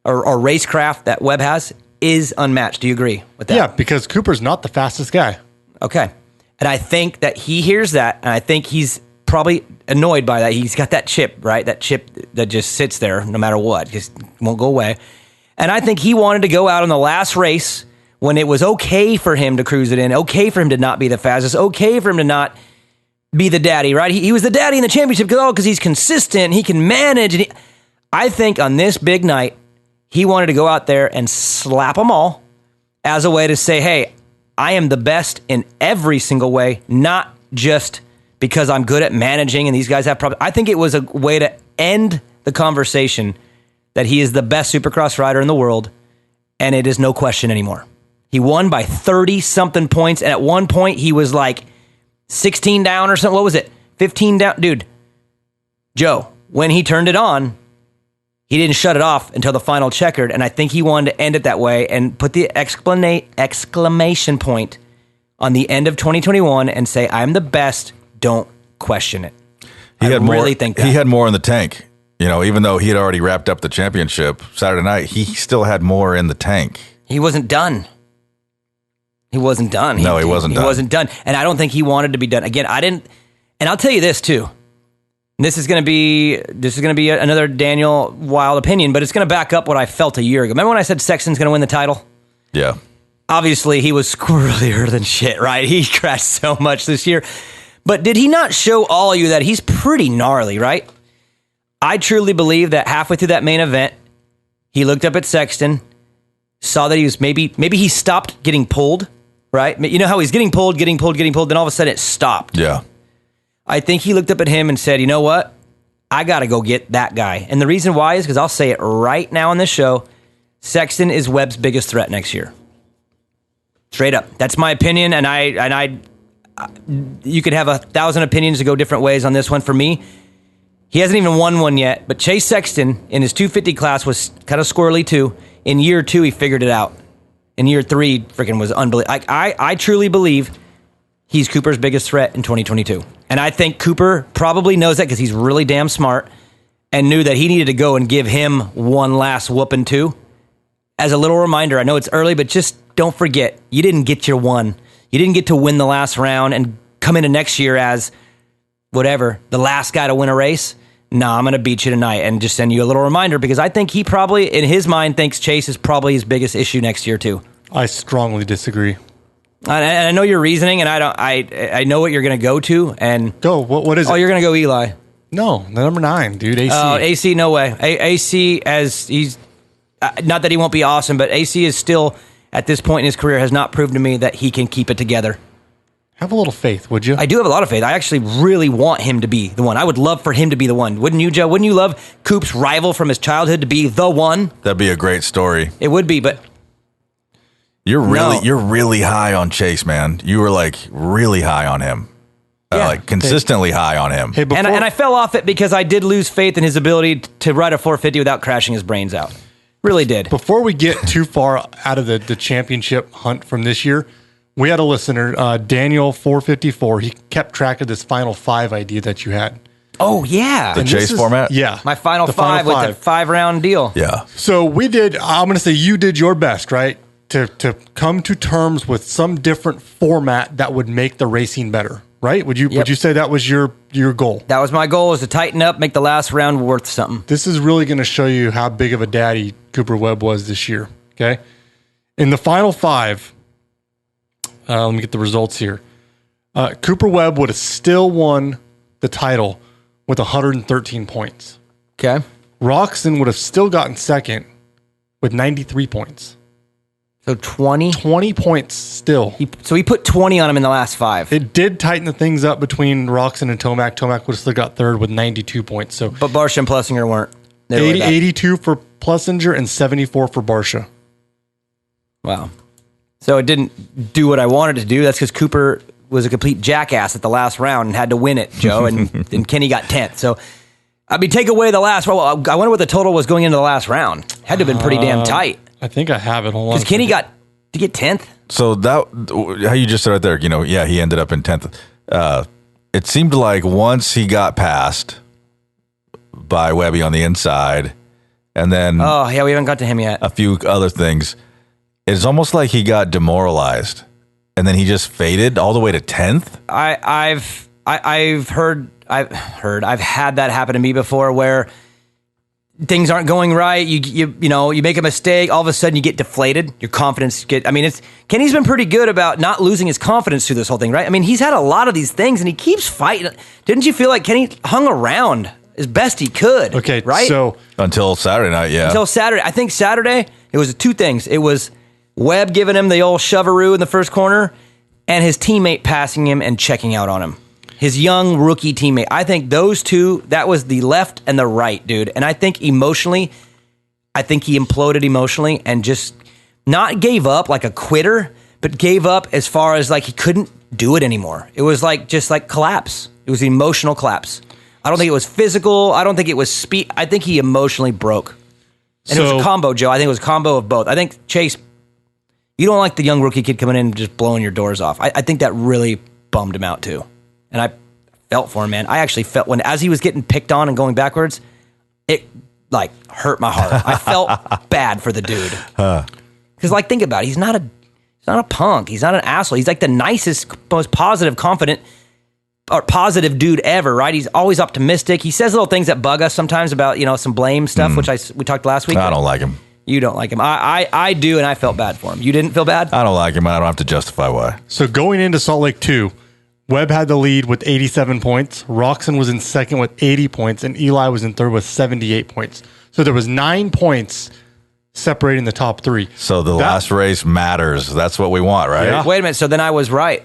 or racecraft that Webb has is unmatched. Do you agree with that? Yeah, because Cooper's not the fastest guy. Okay. And I think that he hears that, and I think he's probably annoyed by that. He's got that chip, right? That chip that just sits there no matter what, just won't go away. And I think he wanted to go out on the last race when it was okay for him to cruise it in, okay for him to not be the fastest, okay for him to not be the daddy, right? He was the daddy in the championship because he's consistent, he can manage. And I think on this big night, he wanted to go out there and slap them all as a way to say, hey, I am the best in every single way, not just because I'm good at managing and these guys have problems. I think it was a way to end the conversation that he is the best Supercross rider in the world, and it is no question anymore. He won by 30-something points, and at one point he was like 16 down or something. What was it? 15 down? Dude, Joe, when he turned it on, he didn't shut it off until the final checkered, and I think he wanted to end it that way and put the exclamation point on the end of 2021 and say, I'm the best, don't question it. He had more in the tank. Even though he had already wrapped up the championship Saturday night, he still had more in the tank. He wasn't done. He wasn't done. No, he wasn't done. He wasn't done. And I don't think he wanted to be done. Again, I didn't. And I'll tell you this too. This is going to be another Daniel Wild opinion, but it's going to back up what I felt a year ago. Remember when I said Sexton's going to win the title? Yeah. Obviously, he was squirrelier than shit, right? He crashed so much this year. But did he not show all of you that he's pretty gnarly, right? I truly believe that halfway through that main event, he looked up at Sexton, saw that he was maybe he stopped getting pulled, right? You know how he's getting pulled, then all of a sudden it stopped. Yeah. I think he looked up at him and said, you know what? I got to go get that guy. And the reason why is because I'll say it right now on this show, Sexton is Webb's biggest threat next year. Straight up. That's my opinion, and I you could have 1,000 opinions to go different ways on this one. For me, he hasn't even won one yet, but Chase Sexton in his 250 class was kind of squirrely too. In year 2, he figured it out. In year 3, freaking was unbelievable. I truly believe he's Cooper's biggest threat in 2022. And I think Cooper probably knows that because he's really damn smart and knew that he needed to go and give him one last whooping too. As a little reminder, I know it's early, but just don't forget, you didn't get your one. You didn't get to win the last round and come into next year as whatever, the last guy to win a race. Nah, I'm going to beat you tonight and just send you a little reminder because I think he probably, in his mind, thinks Chase is probably his biggest issue next year too. I strongly disagree. I know your reasoning, and I know what you're going to go to. And Go. What is it? Oh, you're going to go Eli. No, the number 9, dude. AC. AC, no way. AC, as he's not that he won't be awesome, but AC is still at this point in his career has not proved to me that he can keep it together. Have a little faith, would you? I do have a lot of faith. I actually really want him to be the one. I would love for him to be the one. Wouldn't you, Joe? Wouldn't you love Coop's rival from his childhood to be the one? That'd be a great story. It would be, but you're really high on Chase, man. You were like really high on him. Yeah. Like consistently high on him. Hey, and I fell off it because I did lose faith in his ability to ride a 450 without crashing his brains out. Really did. Before we get too far out of the championship hunt from this year, we had a listener, Daniel 454. He kept track of this final 5 idea that you had. Oh, yeah. The Chase format? Yeah. My final 5 with the 5-round deal. Yeah. So we did, I'm going to say you did your best, right? To come to terms with some different format that would make the racing better, right? Would you say that was your goal? That was my goal, was to tighten up, make the last round worth something. This is really going to show you how big of a daddy Cooper Webb was this year, okay? In the final 5, let me get the results here. Cooper Webb would have still won the title with 113 points. Okay. Roxon would have still gotten second with 93 points. So 20? 20 points still. So he put 20 on him in the last 5. It did tighten the things up between Roxon and Tomac. Tomac would have still got third with 92 points. So, But Barsha and Plessinger weren't. They were 82 for Plessinger and 74 for Barsha. Wow. So it didn't do what I wanted to do. That's because Cooper was a complete jackass at the last round and had to win it, Joe, and Kenny got 10th. So, I mean, take away the last round. Well, I wonder what the total was going into the last round. Had to have been pretty damn tight. I think I have it. Hold on. Because Kenny got to get 10th. So that, how you just said right there, he ended up in 10th. It seemed like once he got passed by Webby on the inside, and then oh yeah, we haven't got to him yet. A few other things. It's almost like he got demoralized, and then he just faded all the way to 10th. I've had that happen to me before, where things aren't going right. You make a mistake, all of a sudden you get deflated. Your confidence Kenny's been pretty good about not losing his confidence through this whole thing, right? I mean, he's had a lot of these things and he keeps fighting. Didn't you feel like Kenny hung around as best he could? Okay, right? So until Saturday night, yeah. Until Saturday. I think Saturday, it was 2 things. It was Webb giving him the old shoveroo in the first corner and his teammate passing him and checking out on him. His young rookie teammate. I think those 2, that was the left and the right, dude. And I think emotionally, he imploded emotionally and just not gave up like a quitter, but gave up as far as like he couldn't do it anymore. It was like just like collapse. It was emotional collapse. I don't think it was physical. I don't think it was speed. I think he emotionally broke. And it was a combo, Joe. I think it was a combo of both. I think Chase, you don't like the young rookie kid coming in and just blowing your doors off. I think that really bummed him out too. And I felt for him, man. I actually felt as he was getting picked on and going backwards, it like hurt my heart. I felt bad for the dude. Because think about it. He's not He's not a punk. He's not an asshole. He's like the nicest, most positive, confident, or positive dude ever, right? He's always optimistic. He says little things that bug us sometimes about, some blame stuff, which we talked last week. I don't like him. You don't like him. I do, and I felt bad for him. You didn't feel bad? I don't like him. I don't have to justify why. So going into Salt Lake 2, Webb had the lead with 87 points. Roxon was in second with 80 points, and Eli was in third with 78 points. So there was 9 points separating the top 3. So the last race matters. That's what we want, right? Yeah. Wait a minute. So then I was right.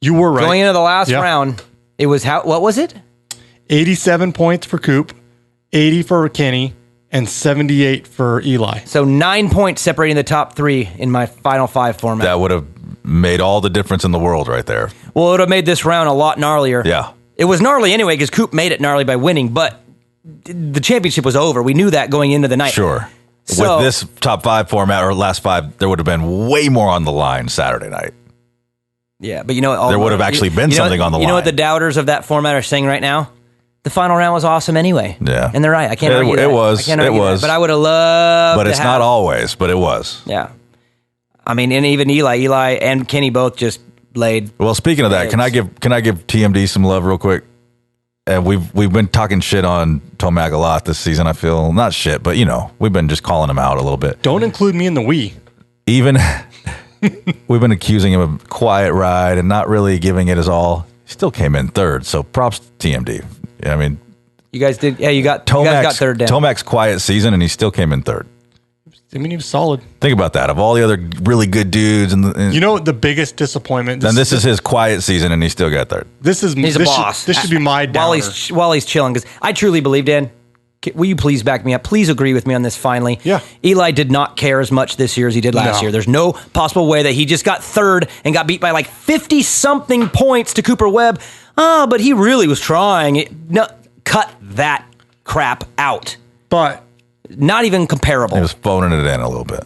You were right. Going into the last round, it was what was it? 87 points for Coop, 80 for Kenny, and 78 for Eli. So 9 points separating the top 3 in my final 5 format. That would have made all the difference in the world right there. Well, it would have made this round a lot gnarlier. Yeah. It was gnarly anyway because Coop made it gnarly by winning, but the championship was over. We knew that going into the night. Sure. So, with this top 5 format or last 5, there would have been way more on the line Saturday night. Yeah, but there would have actually been something on the line. You know what the doubters of that format are saying right now? The final round was awesome anyway. Yeah. And they're right. I can't argue that. It was. But I would have loved But it's not always, but it was. Yeah. I mean, and even Eli and Kenny both just laid. Well, speaking of that, can I give TMD some love real quick? And we've been talking shit on Tomac a lot this season, I feel. Not shit, but we've been just calling him out a little bit. Don't include me in the we. Even we've been accusing him of quiet ride and not really giving it his all. He still came in third, so props to TMD. I mean, you guys did. Yeah, you guys got third down. Tomac's quiet season, and he still came in third. I mean, he was solid. Think about that. Of all the other really good dudes, and the biggest disappointment. This is his quiet season, and he still got third. He's a boss. This should be my downer. While he's chilling, because I truly believe, Dan. Will you please back me up? Please agree with me on this finally. Yeah. Eli did not care as much this year as he did last year. There's no possible way that he just got third and got beat by like 50-something points to Cooper Webb. Oh, but he really was trying. No, cut that crap out. But not even comparable. He was phoning it in a little bit.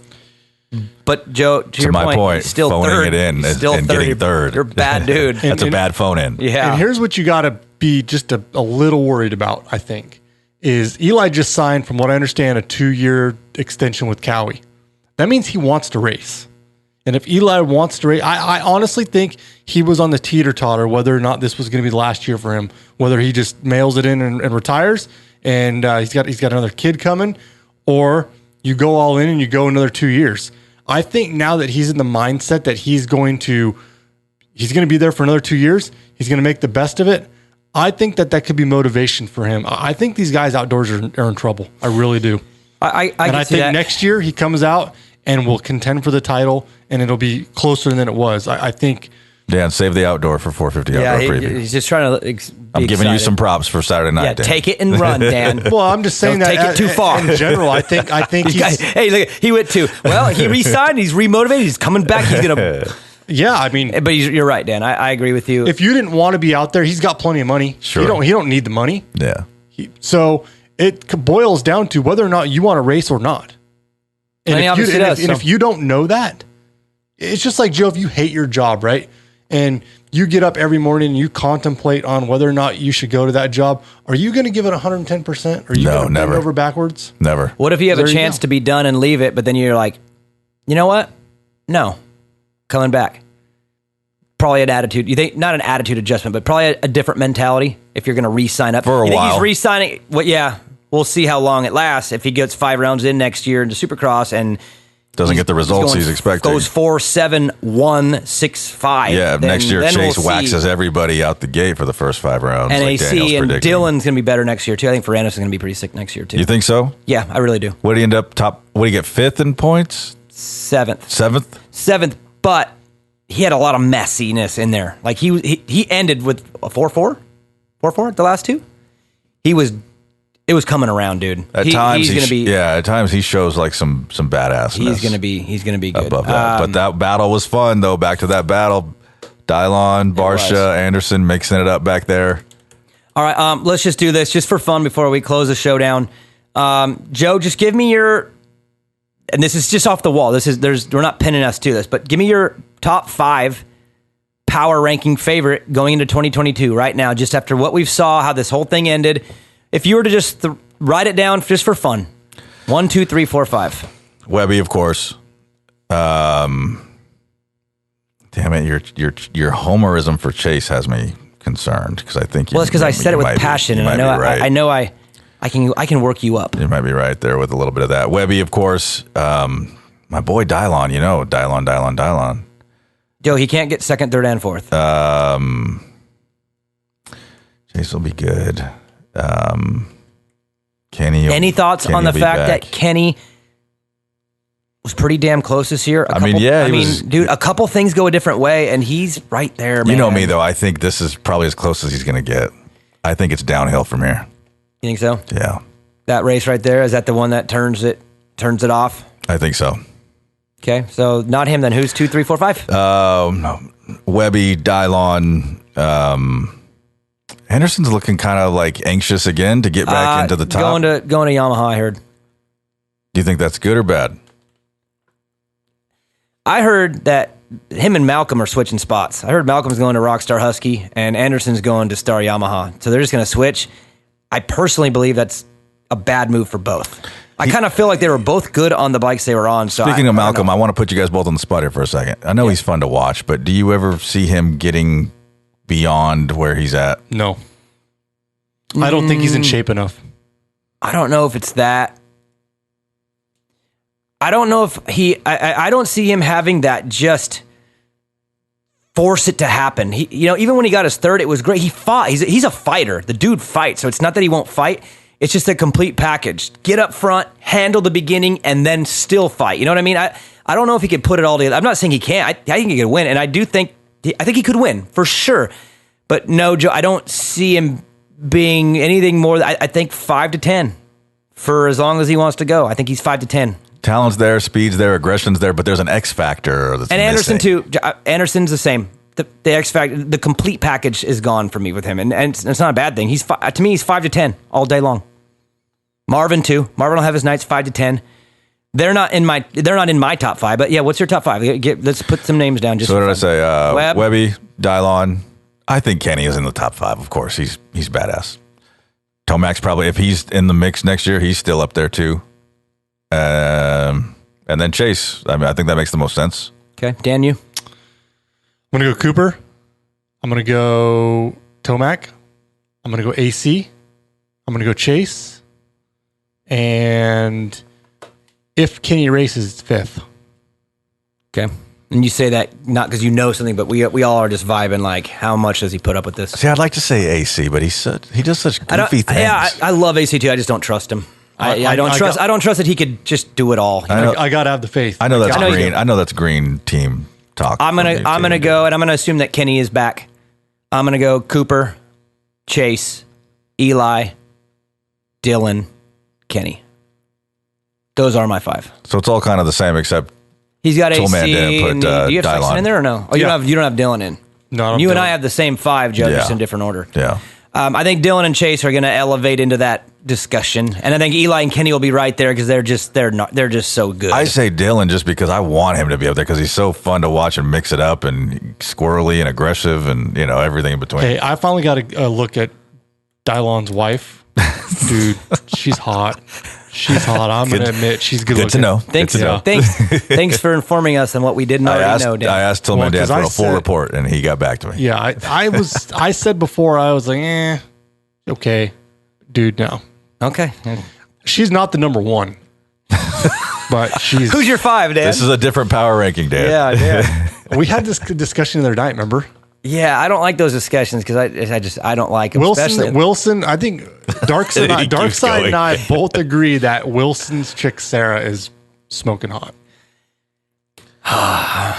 But Joe, to your my point, he's still phoning third. it in He's still and third. getting third. You're a bad dude. That's a bad phone in. Yeah. And here's what you got to be just a little worried about, I think, is Eli just signed, from what I understand, a 2-year extension with Cowie. That means he wants to race. And if Eli wants to race, I honestly think he was on the teeter-totter whether or not this was going to be the last year for him, whether he just mails it in and retires and he's got another kid coming, or you go all in and you go another 2 years. I think now that he's in the mindset that he's going to be there for another 2 years, he's going to make the best of it. I think that could be motivation for him. I think these guys outdoors are in trouble. I really do. I think next year he comes out and will contend for the title, and it'll be closer than it was. I think. Dan, save the outdoor for 450 outdoor preview. He's just trying to. I'm giving you some props for Saturday night. Yeah, Dan. Take it and run, Dan. Well, I'm just saying Don't that take it too far. In general, I think he's. Hey, look, he went too. Well, he re-signed. He's remotivated. He's coming back. He's gonna. Yeah, I mean, but you're right, Dan. I agree with you. If you didn't want to be out there, he's got plenty of money. Sure, he don't need the money. Yeah. So it boils down to whether or not you want to race or not. And if you don't know that, it's just like, Joe, if you hate your job, right? And you get up every morning and you contemplate on whether or not you should go to that job, are you going to give it 110%? Are you going to bend over backwards? Never. What if you have a chance to be done and leave it, but then you're like, you know what? No. Coming back. Probably an attitude. You think not an attitude adjustment, but probably a different mentality if you're going to re-sign up. For a while. He's re-signing. Well, yeah. We'll see how long it lasts. If he gets 5 rounds in next year into Supercross and doesn't get the results he's expecting. Goes 4-7-1-6-5. Yeah, next year Chase waxes everybody out the gate for the first 5 rounds. NAC and Dylan's going to be better next year too. I think Ferrandis is going to be pretty sick next year too. You think so? Yeah, I really do. What did he end up top? What did he get 5th in points? 7th, but he had a lot of messiness in there. Like he ended with a 4-4 the last 2. It was coming around, dude. At times he shows like some badassness. He's gonna be good. Above that. But that battle was fun though. Back to that battle. Dylon, Barsha, Anderson mixing it up back there. All right, let's just do this just for fun before we close the showdown. Joe, just give me your, and this is just off the wall. We're not pinning us to this, but give me your top 5 power ranking favorite going into 2022 right now, just after what we've saw, how this whole thing ended. If you were to just write it down just for fun, 1, 2, 3, 4, 5. Webby, of course. Damn it, your homerism for Chase has me concerned because I think it's because I said it with passion, and I know I can work you up. You might be right there with a little bit of that. Webby, of course, my boy Dylon, Dylon. Joe, he can't get second, third, and fourth. Chase will be good. Kenny. Any thoughts on the fact that Kenny was pretty damn close this year? Dude, a couple things go a different way, and he's right there, man. You know me, though. I think this is probably as close as he's going to get. I think it's downhill from here. You think so? Yeah. That race right there, is that the one that turns it off? I think so. Okay, so not him then. Who's 2, 3, 4, 5? Webby, Dylon, Henderson's looking kind of like anxious again to get back into the top. Going to Yamaha, I heard. Do you think that's good or bad? I heard that him and Malcolm are switching spots. I heard Malcolm's going to Rockstar Husky and Anderson's going to Star Yamaha. So they're just going to switch. I personally believe that's a bad move for both. I kind of feel like they were both good on the bikes they were on. So Speaking of Malcolm, I want to put you guys both on the spot here for a second. I know he's fun to watch, but do you ever see him getting beyond where he's at? No. I don't think he's in shape enough. I don't know if it's that. I don't know if I don't see him having that just force it to happen. He, even when he got his third, it was great. He fought. He's a fighter. The dude fights. So it's not that he won't fight. It's just a complete package. Get up front, handle the beginning, and then still fight. You know what I mean? I don't know if he could put it all together. I'm not saying he can't. I think he could win, and I think he could win for sure. But no, Joe, I don't see him being anything more. I think 5 to 10 for as long as he wants to go. I think he's 5 to 10. Talent's there, speed's there, aggression's there, but there's an X factor. And Anderson too. Anderson's the same. The X factor, the complete package is gone for me with him, and it's not a bad thing. To me, he's 5 to 10 all day long. Marvin too. Marvin will have his nights 5 to 10. They're not in my top 5. But yeah, what's your top 5? Let's put some names down. Just so what did I say? Webby, Dylon. I think Kenny is in the top 5. Of course, he's badass. Tomac's probably, if he's in the mix next year, he's still up there too. And then Chase. I think that makes the most sense. Okay, Dan, you. I'm going to go Cooper. I'm going to go Tomac. I'm going to go AC. I'm going to go Chase. And if Kenny races, it's 5th. Okay. And you say that not because you know something, but we all are just vibing like, how much does he put up with this? See, I'd like to say AC, but he does such goofy things. Yeah, I love AC too. I just don't trust him. I don't trust that he could just do it all. I got to have the faith. I know that's green. I know that's green team talk. I'm gonna go, and I'm gonna assume that Kenny is back. I'm gonna go Cooper, Chase, Eli, Dylan, Kenny. Those are my 5. So it's all kind of the same, except he's got AC. Put, do you have Sexton in there or no? Oh, you don't have Dylan in. No, you and I have the same 5, Joe, just in different order. Yeah. I think Dylan and Chase are going to elevate into that discussion, and I think Eli and Kenny will be right there because they're just so good. I say Dylan just because I want him to be up there because he's so fun to watch and mix it up and squirrely and aggressive and everything in between. Hey, I finally got a look at Dylon's wife. Dude, she's hot. She's hot. I'm going to admit she's good looking. To know. Thanks for informing us on what we didn't already know, Dan. I asked Tillman Dad for a full report, and he got back to me. Yeah, I said before, I was like, okay. Dude, no. Okay. She's not the number 1. But she's... Who's your 5, Dan? This is a different power ranking, Dan. Yeah. We had this discussion the other night, remember? Yeah, I don't like those discussions because I don't like them. Wilson, I think Darkside and I both agree that Wilson's chick Sarah is smoking hot.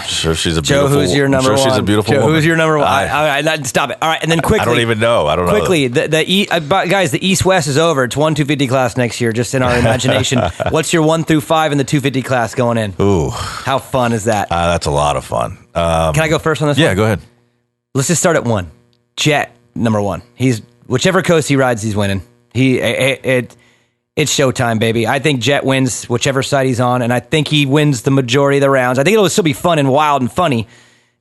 Sure, she's a Joe, beautiful. who's your number one? She's a beautiful woman. Who's your number one? All right, stop it. All right, and then quickly. I don't even know. I don't know. Quickly, guys, the East-West is over. It's 1 250 class next year, just in our imagination. What's your 1 through 5 in the 250 class going in? Ooh. How fun is that? That's a lot of fun. Can I go first on this one? Yeah, go ahead. Let's just start at 1. Jet, number 1. He's whichever coast he rides, he's winning. It's showtime, baby. I think Jet wins whichever side he's on, and I think he wins the majority of the rounds. I think it'll still be fun and wild and funny,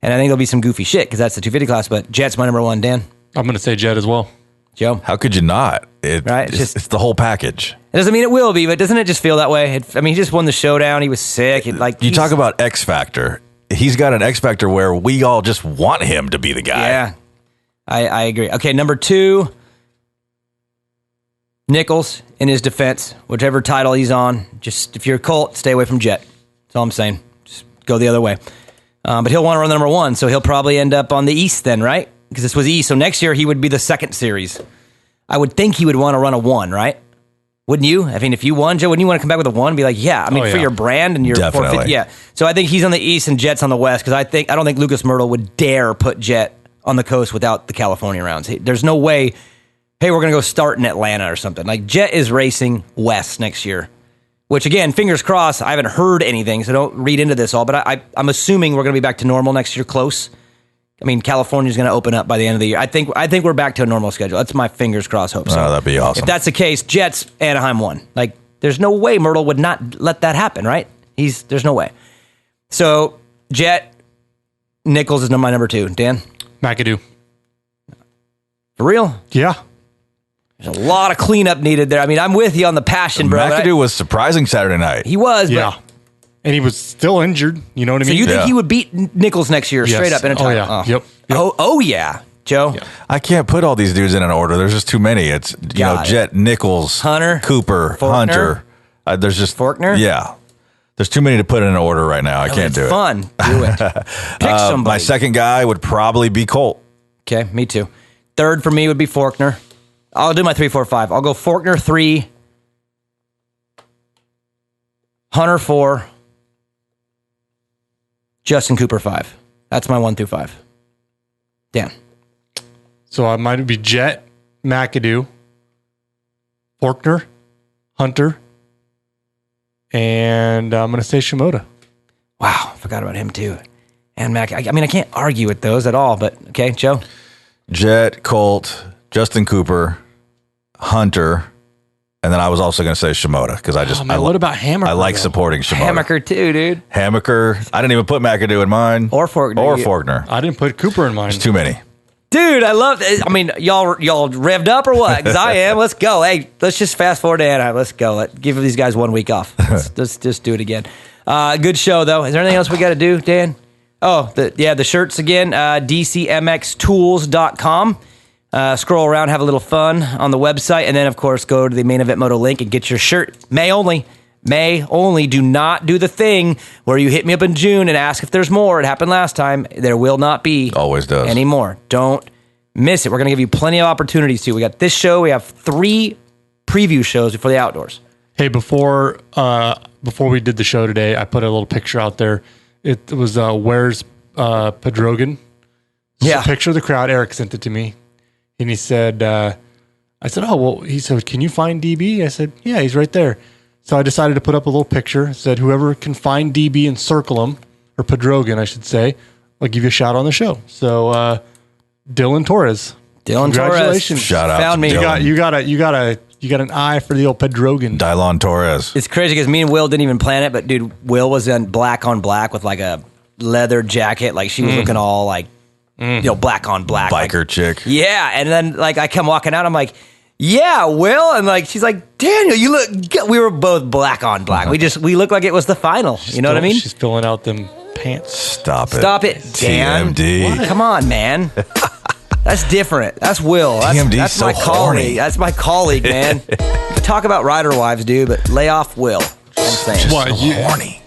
and I think there'll be some goofy shit because that's the 250 class, but Jet's my number 1, Dan. I'm going to say Jet as well. Joe? How could you not? Right? It's the whole package. It doesn't mean it will be, but doesn't it just feel that way? He just won the showdown. He was sick. You talk about X Factor. he's got an X factor where we all just want him to be the guy. Yeah, I agree. Okay, number 2, Nichols, in his defense, whichever title he's on, just if you're a Colt, stay away from Jet. That's all I'm saying. Just go the other way. But he'll want to run the number 1, so he'll probably end up on the East then, right? Because this was East, so next year he would be the second series. I would think he would want to run a 1, right? Wouldn't you? I mean, if you won, Joe, wouldn't you want to come back with a 1 and be like, yeah, I mean, for your brand and your Definitely. 450, yeah. So I think he's on the East and Jet's on the West, because I don't think Lucas Myrtle would dare put Jet on the coast without the California rounds. There's no way, hey, we're going to go start in Atlanta or something. Like, Jet is racing West next year, which, again, fingers crossed. I haven't heard anything, so don't read into this all, but I'm assuming we're going to be back to normal next year, close. I mean, California's going to open up by the end of the year. I think we're back to a normal schedule. That's my fingers crossed hope. So that'd be awesome. If that's the case, Jets, Anaheim 1. Like, there's no way Myrtle would not let that happen, right? There's no way. So, Jet, Nichols is my number 2. Dan? McAdoo. For real? Yeah. There's a lot of cleanup needed there. I mean, I'm with you on the passion, bro. McAdoo was surprising Saturday night. He was, Yeah. but... And he was still injured. You know what I So mean? you think he would beat Nichols next year, straight up in a Oh, time? yeah. Yep. Oh, yeah. Joe? Yeah. I can't put all these dudes in an order. There's just too many. It's, Jet, Nichols, Hunter, Cooper, Faulkner. Hunter. There's just... Faulkner? Yeah. There's too many to put in an order right now. I can't do it. Fun. Do it. Pick somebody. My second guy would probably be Colt. Okay, me too. Third for me would be Faulkner. I'll do my 3, 4, 5. I'll go Faulkner 3, Hunter 4, Justin Cooper 5. That's my 1 through 5. Dan. So I might be Jet, McAdoo, Faulkner, Hunter, and I'm going to say Shimoda. Wow, forgot about him too. And Mac. I mean, I can't argue with those at all, but okay, Joe. Jet, Colt, Justin Cooper, Hunter, and then I was also going to say Shimoda because what about Hammaker? I like supporting Shimoda. Hammaker too, dude. Hammaker. I didn't even put McAdoo in mine. Or Faulkner. Faulkner. I didn't put Cooper in mine. There's too many. Dude, I love it. I mean, y'all revved up or what? Because I am. Let's go. Hey, let's just fast forward to Anaheim. Let's go. Give these guys 1 week off. Let's just do it again. Good show, though. Is there anything else we got to do, Dan? Oh, the shirts again. DCMXtools.com. Scroll around, have a little fun on the website, and then, of course, go to the Main Event Moto link and get your shirt. May only. Do not do the thing where you hit me up in June and ask if there's more. It happened last time. There will not be Always does. anymore. Don't miss it. We're going to give you plenty of opportunities to. We got this show. We have 3 preview shows before the outdoors. Hey, before we did the show today, I put a little picture out there. It was Where's Pedrogan? Yeah. A picture of the crowd. Eric sent it to me. And he said, I said, oh, well, he said, can you find DB? I said, yeah, he's right there. So I decided to put up a little picture. It said, whoever can find DB and circle him, or Pedrogan, I should say, I'll give you a shout on the show. So Dylan Torres. Congratulations. Shout out Found to me. Dylan. You got an eye for the old Pedrogan. Dylan Torres. It's crazy because me and Will didn't even plan it, but dude, Will was in black on black with like a leather jacket. Like she was looking all like, black on black. Biker like, chick. Yeah. And then like I come walking out, I'm like, yeah, Will. And like, she's like, Daniel, you look good. We were both black on black. We looked like it was the final. You know what I mean? She's filling out them pants. Stop it. Dan. TMD. Come on, man. That's different. That's Will. That's so my horny. colleague. That's my colleague, man. Talk about rider wives, dude, but lay off Will. I'm saying. What, So horny.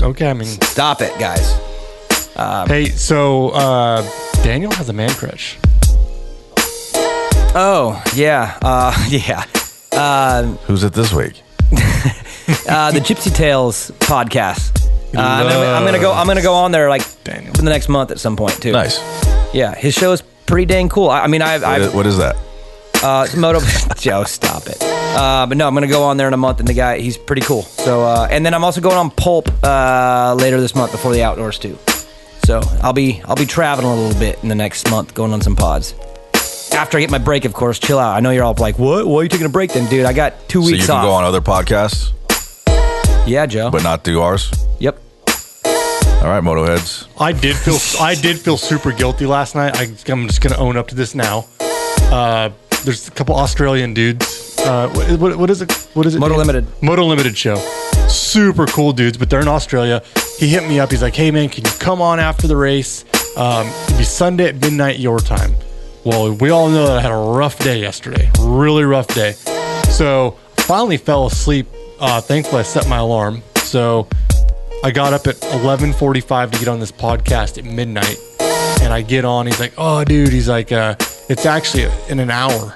Okay, I mean, Stop it, guys. hey, so Daniel has a man crush. Oh, yeah. Yeah. Who's it this week? The Gypsy Tales podcast. I'm gonna go on there like Daniel. in the next month at some point too. Nice. Yeah, his show is pretty dang cool. What is that? Moto. Joe, stop it. But no, I'm gonna go on there in a month, and the guy, he's pretty cool. So, and then I'm also going on Pulp later this month before the outdoors too. So I'll be traveling a little bit in the next month, going on some pods. After I get my break, of course, chill out. I know you're all like, what? Why are you taking a break then, dude? I got 2 So weeks you can off. go on other podcasts, Yeah, Joe. but not do ours? Yep. All right, Motoheads. I did feel super guilty last night. I'm just gonna own up to this now. There's a couple Australian dudes. What is it? Moto Limited. Moto Limited show. Super cool dudes, but they're in Australia. he hit me up. He's like, hey, man, can you come on after the race? It'd be Sunday at midnight your time. Well, we all know that I had a rough day yesterday. Really rough day. So finally fell asleep. Thankfully, I set my alarm. So I got up at 11:45 to get on this podcast at midnight. And I get on. He's like, oh, dude. He's like, it's actually in an hour.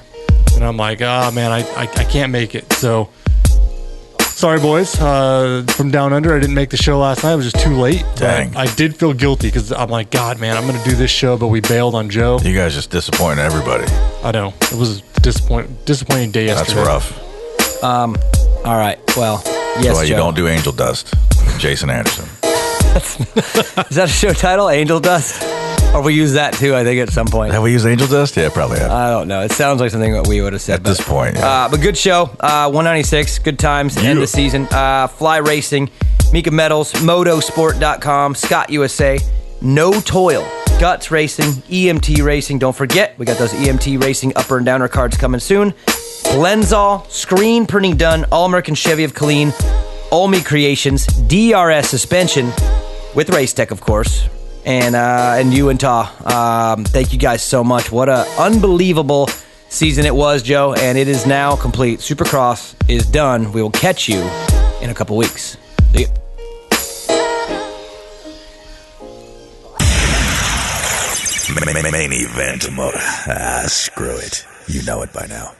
And I'm like, oh, man, I can't make it. So sorry, boys. From Down Under, I didn't make the show last night. It was just too late. Dang. But I did feel guilty because I'm like, God, man, I'm going to do this show, but we bailed on Joe. You guys just disappointed everybody. I know. It was a disappointing day yesterday. That's rough. All right. Well, yes, That's why you Joe. don't do Angel Dust. Jason Anderson. Is that a show title, Angel Dust? Or we use that too, I think, at some point. Have we used Angel Dust? Yeah, probably have. I don't know. It sounds like something that we would have said. At this point, yeah. But good show. 196. Good times. End the season. Fly Racing. Mika Metals. Motosport.com. Scott USA. No Toil. Guts Racing. EMT Racing. Don't forget, we got those EMT Racing upper and downer cards coming soon. Lenzall. Screen Printing Done. All American Chevy of Killeen. Olmi Creations. DRS Suspension. With Race Tech, of course. And you and Ta, thank you guys so much. What a unbelievable season it was, Joe, and it is now complete. Supercross is done. We will catch you in a couple weeks. See you. Main event motor. Screw it. You know it by now.